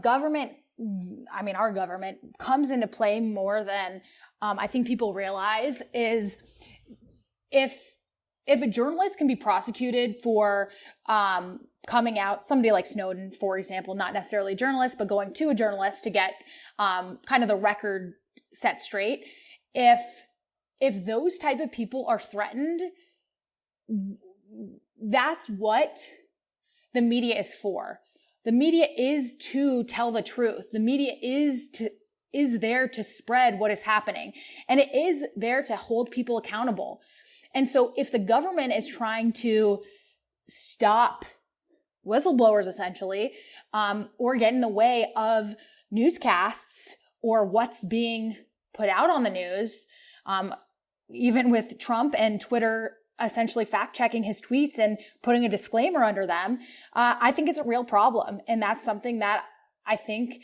government comes into play more than I think people realize. Is if a journalist can be prosecuted for coming out, somebody like Snowden, for example, not necessarily a journalist, but going to a journalist to get kind of the record set straight. If those type of people are threatened, that's what the media is for. The media is to tell the truth. The media is there to spread what is happening. And it is there to hold people accountable. And so if the government is trying to stop whistleblowers, essentially, or get in the way of newscasts or what's being put out on the news, even with Trump and Twitter essentially fact-checking his tweets and putting a disclaimer under them, I think it's a real problem. And that's something that I think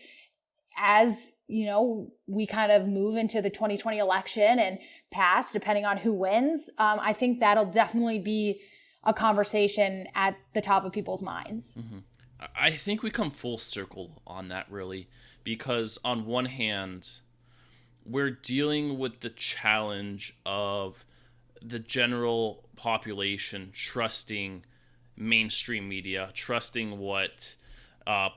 as, we kind of move into the 2020 election and pass, depending on who wins, I think that'll definitely be a conversation at the top of people's minds. Mm-hmm. I think we come full circle on that, really, because on one hand, we're dealing with the challenge of the general population trusting mainstream media, trusting what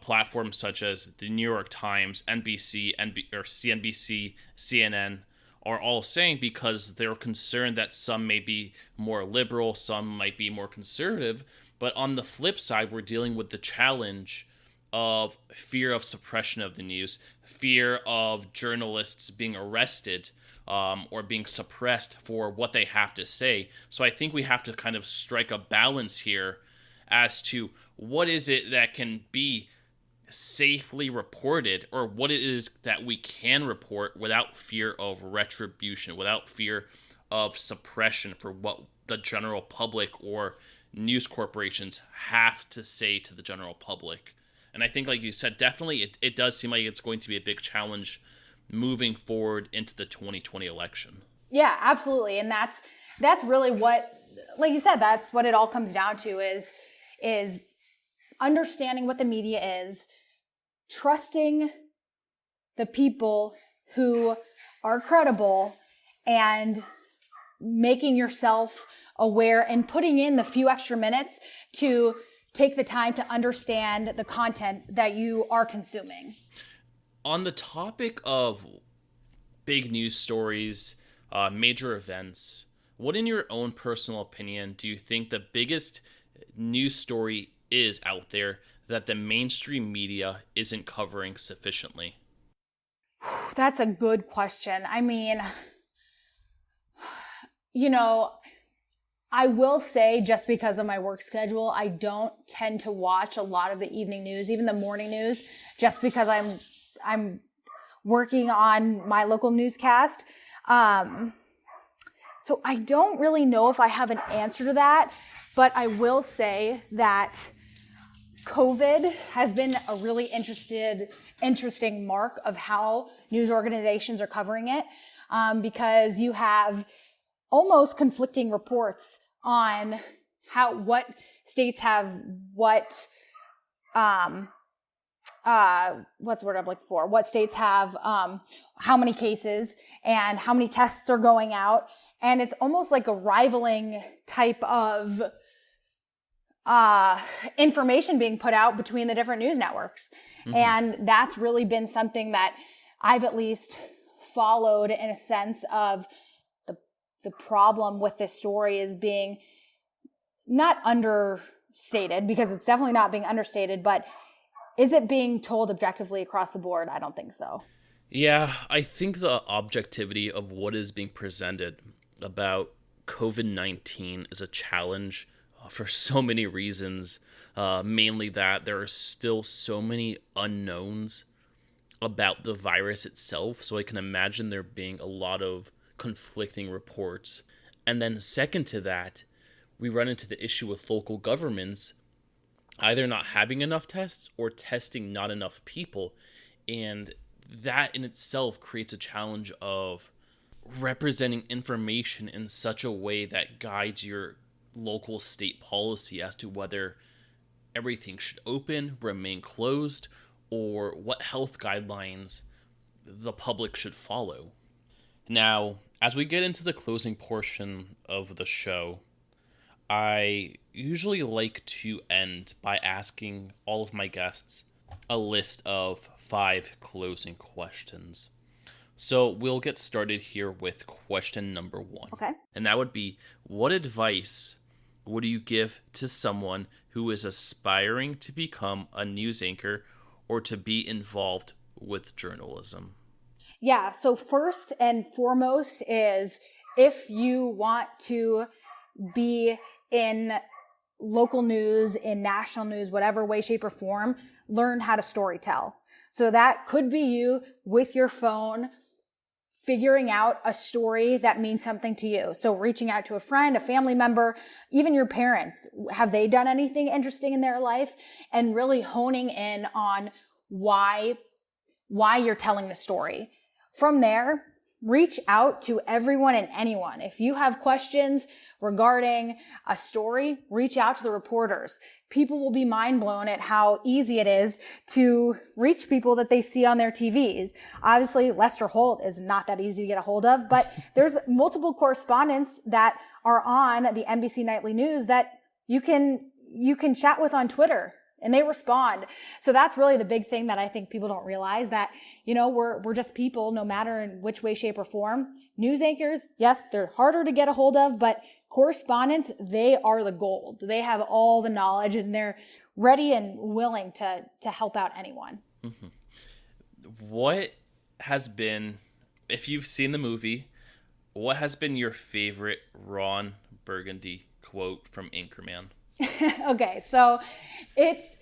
platforms such as the New York Times, NBC, or CNBC, CNN are all saying, because they're concerned that some may be more liberal, some might be more conservative. But on the flip side, we're dealing with the challenge of fear of suppression of the news, fear of journalists being arrested or being suppressed for what they have to say. So I think we have to kind of strike a balance here as to what is it that can be safely reported, or what it is that we can report without fear of retribution, without fear of suppression for what the general public or news corporations have to say to the general public. And I think, like you said, definitely it does seem like it's going to be a big challenge moving forward into the 2020 election. Yeah, absolutely. And that's really what, like you said, that's what it all comes down to is understanding what the media is, trusting the people who are credible, and making yourself aware and putting in the few extra minutes to take the time to understand the content that you are consuming. On the topic of big news stories, major events, what, in your own personal opinion, do you think the biggest news story is out there that the mainstream media isn't covering sufficiently? That's a good question. I mean, I will say, just because of my work schedule, I don't tend to watch a lot of the evening news, even the morning news, just because I'm working on my local newscast. So I don't really know if I have an answer to that, but I will say that COVID has been a really interesting mark of how news organizations are covering it, because you have almost conflicting reports on what states have what's the word I'm looking for? What states have how many cases and how many tests are going out, and it's almost like a rivaling type of information being put out between the different news networks. Mm-hmm. And that's really been something that I've at least followed, in a sense of the problem with this story is being not understated, because it's definitely not being understated, but is it being told objectively across the board? I don't think so. Yeah, I think the objectivity of what is being presented about COVID-19 is a challenge for so many reasons, mainly that there are still so many unknowns about the virus itself, so I can imagine there being a lot of conflicting reports. And then second to that, we run into the issue with local governments either not having enough tests or testing not enough people, and that in itself creates a challenge of representing information in such a way that guides your local state policy as to whether everything should open, remain closed, or what health guidelines the public should follow. Now, as we get into the closing portion of the show, I usually like to end by asking all of my guests a list of 5 closing questions. So we'll get started here with question number 1. Okay. And that would be, what advice would you give to someone who is aspiring to become a news anchor or to be involved with journalism? Yeah, so first and foremost is, if you want to be in local news, in national news, whatever way, shape, or form, learn how to storytell. So that could be you with your phone figuring out a story that means something to you. So reaching out to a friend, a family member, even your parents. Have they done anything interesting in their life? And really honing in on why you're telling the story. From there, reach out to everyone and anyone. If you have questions regarding a story, reach out to the reporters. People will be mind blown at how easy it is to reach people that they see on their TVs. Obviously, Lester Holt is not that easy to get a hold of, but there's multiple correspondents that are on the NBC Nightly News that you can chat with on Twitter, and they respond. So that's really the big thing that I think people don't realize, that, we're just people, no matter in which way, shape, or form. News anchors, yes, they're harder to get a hold of, but correspondents, they are the gold. They have all the knowledge, and they're ready and willing to help out anyone. Mm-hmm. What has been, if you've seen the movie, what has been your favorite Ron Burgundy quote from Anchorman? Okay, so it's,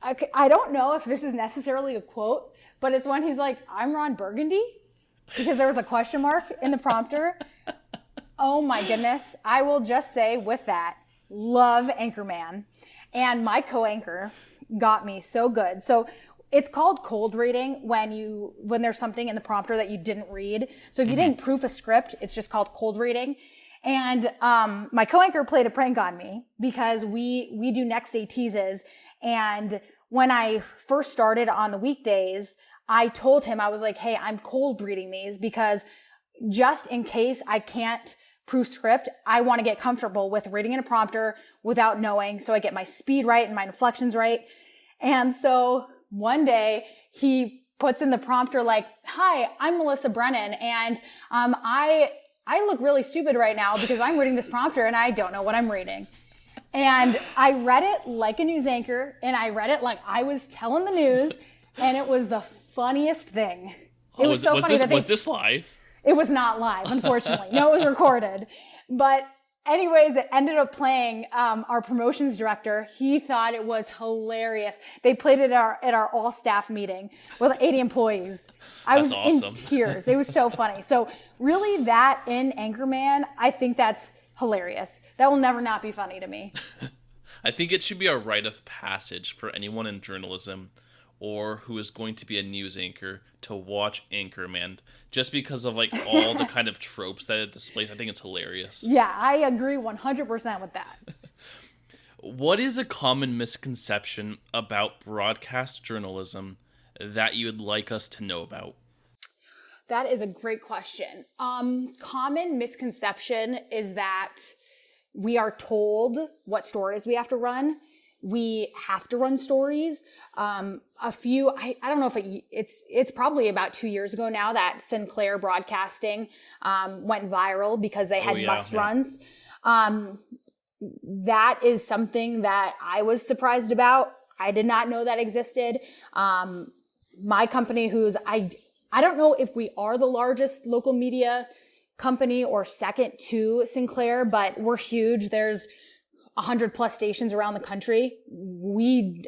I don't know if this is necessarily a quote, but it's when he's like, I'm Ron Burgundy, because there was a question mark in the prompter. Oh my goodness. I will just say with that, love Anchorman. And my co-anchor got me so good. So it's called cold reading when there's something in the prompter that you didn't read. So if you didn't proof a script, it's just called cold reading. And my co-anchor played a prank on me because we do next day teases. And when I first started on the weekdays, I told him, I was like, hey, I'm cold reading these because just in case I can't proof script, I want to get comfortable with reading in a prompter without knowing, so I get my speed right and my inflections right. And so one day he puts in the prompter like, hi, I'm Melissa Brennan, and I look really stupid right now because I'm reading this prompter and I don't know what I'm reading. And I read it like a news anchor, and I read it like I was telling the news, and it was the funniest thing. It was so funny. Was this live? It was not live, unfortunately. No, it was recorded. But anyways, it ended up playing our promotions director. He thought it was hilarious. They played it at our all staff meeting with 80 employees. I was in tears. It was so funny. So really that in Anchorman, I think that's hilarious. That will never not be funny to me. I think it should be a rite of passage for anyone in journalism or who is going to be a news anchor to watch Anchorman, just because of like all the kind of tropes that it displays. I think it's hilarious. Yeah, I agree 100% with that. What is a common misconception about broadcast journalism that you would like us to know about? That is a great question. Common misconception is that we are told what stories we have to run. We have to run stories. I don't know if it's probably about 2 years ago now that Sinclair Broadcasting went viral because they had must runs. That is something that I was surprised about. I did not know that existed. My company, I don't know if we are the largest local media company or second to Sinclair, but we're huge. There's 100 plus stations around the country.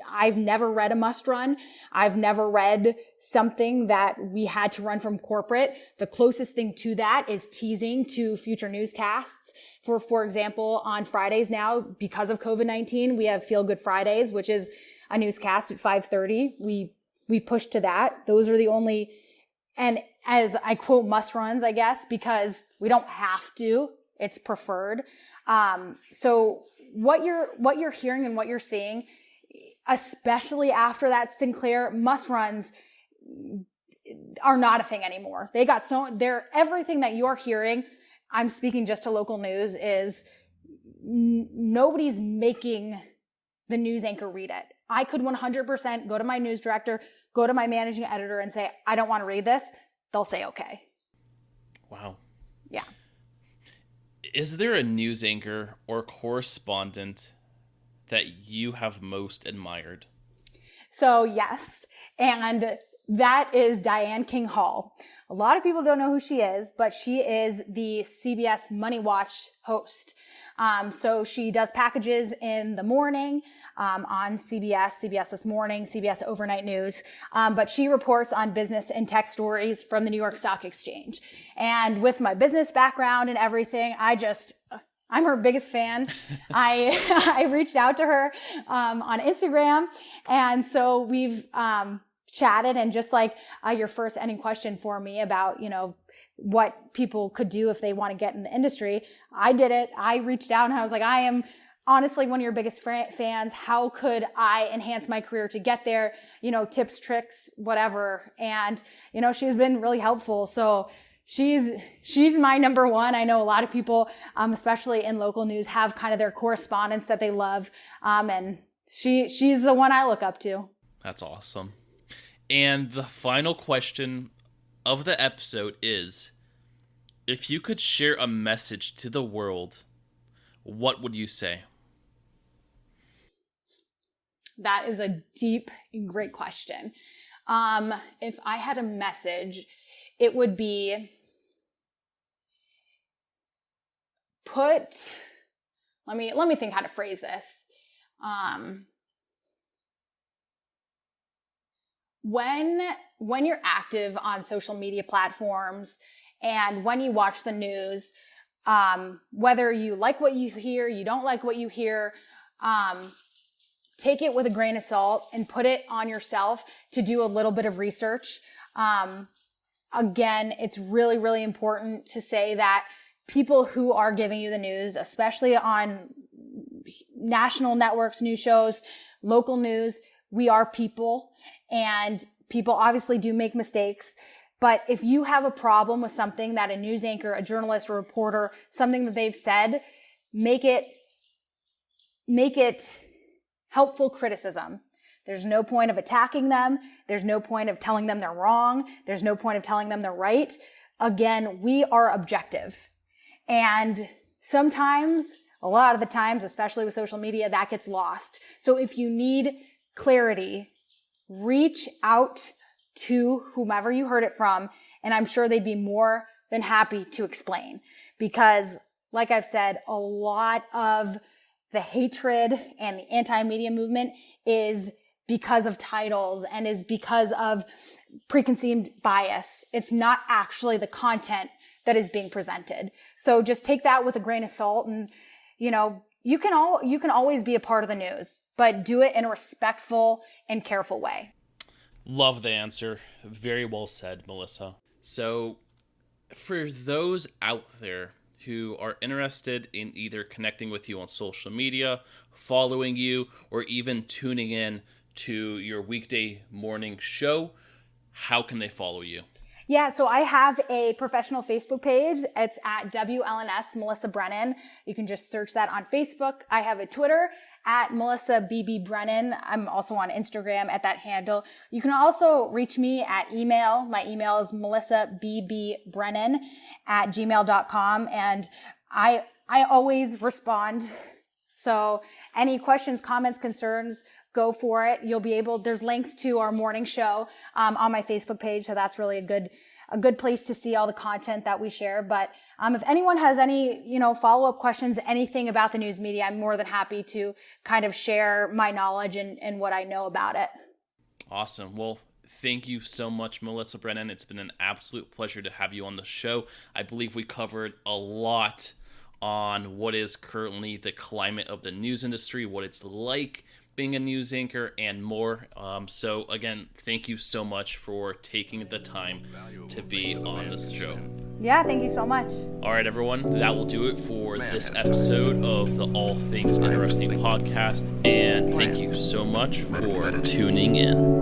I've never read a must run. I've never read something that we had to run from corporate. The closest thing to that is teasing to future newscasts. For example, on Fridays now, because of COVID-19, we have Feel Good Fridays, which is a newscast at 5:30. We push to that. Those are the only, and as I quote, must runs, I guess, because we don't have to. It's preferred. So what you're hearing and what you're seeing, especially after that Sinclair must runs, are not a thing anymore. Everything that you're hearing, I'm speaking just to local news, is nobody's making the news anchor read it. I could 100% go to my news director, go to my managing editor and say, I don't want to read this. They'll say, okay. Wow. Yeah. Is there a news anchor or correspondent that you have most admired? So yes, and that is Diane King Hall. A lot of people don't know who she is, but she is the CBS Money Watch host. So she does packages in the morning on CBS This Morning, CBS Overnight News. But she reports on business and tech stories from the New York Stock Exchange. And with my business background and everything, I'm her biggest fan. I reached out to her on Instagram. And so we've chatted, and just like your first ending question for me about, what people could do if they want to get in the industry. I did it. I reached out and I was like, I am honestly one of your biggest fans. How could I enhance my career to get there? Tips, tricks, whatever. And, she's been really helpful. So she's my number one. I know a lot of people, especially in local news, have kind of their correspondents that they love. And she's the one I look up to. That's awesome. And the final question of the episode is, if you could share a message to the world, what would you say? That is a deep and great question. If I had a message, it would be put let me think how to phrase this. When you're active on social media platforms and when you watch the news, whether you like what you hear, you don't like what you hear, take it with a grain of salt and put it on yourself to do a little bit of research. Again, it's really, really important to say that people who are giving you the news, especially on national networks, news shows, local news, we are people, and people obviously do make mistakes. But if you have a problem with something that a news anchor, a journalist, a reporter, something that they've said, make it helpful criticism. There's no point of attacking them. There's no point of telling them they're wrong. There's no point of telling them they're right. Again, we are objective. And sometimes, a lot of the times, especially with social media, that gets lost. So if you need clarity, reach out to whomever you heard it from, and I'm sure they'd be more than happy to explain. Because, like I've said, a lot of the hatred and the anti-media movement is because of titles and is because of preconceived bias. It's not actually the content that is being presented. So just take that with a grain of salt, and, you can always be a part of the news, but do it in a respectful and careful way. Love the answer. Very well said, Melissa. So for those out there who are interested in either connecting with you on social media, following you, or even tuning in to your weekday morning show, how can they follow you? Yeah, so I have a professional Facebook page. It's at WLNS Melissa Brennan. You can just search that on Facebook. I have a Twitter at Melissa BB Brennan. I'm also on Instagram at that handle. You can also reach me at email. My email is melissabbrbrennan@gmail.com, and I always respond. So any questions, comments, concerns, go for it. There's links to our morning show on my Facebook page. So that's really a good place to see all the content that we share. But if anyone has any, follow-up questions, anything about the news media, I'm more than happy to kind of share my knowledge and what I know about it. Awesome. Well, thank you so much, Melissa Brennan. It's been an absolute pleasure to have you on the show. I believe we covered a lot on what is currently the climate of the news industry, what it's like being a news anchor, and more. So again, thank you so much for taking the time to be on this show. Yeah, thank you so much. All right, everyone, that will do it for this episode of the All Things Interesting podcast. And thank you so much for tuning in.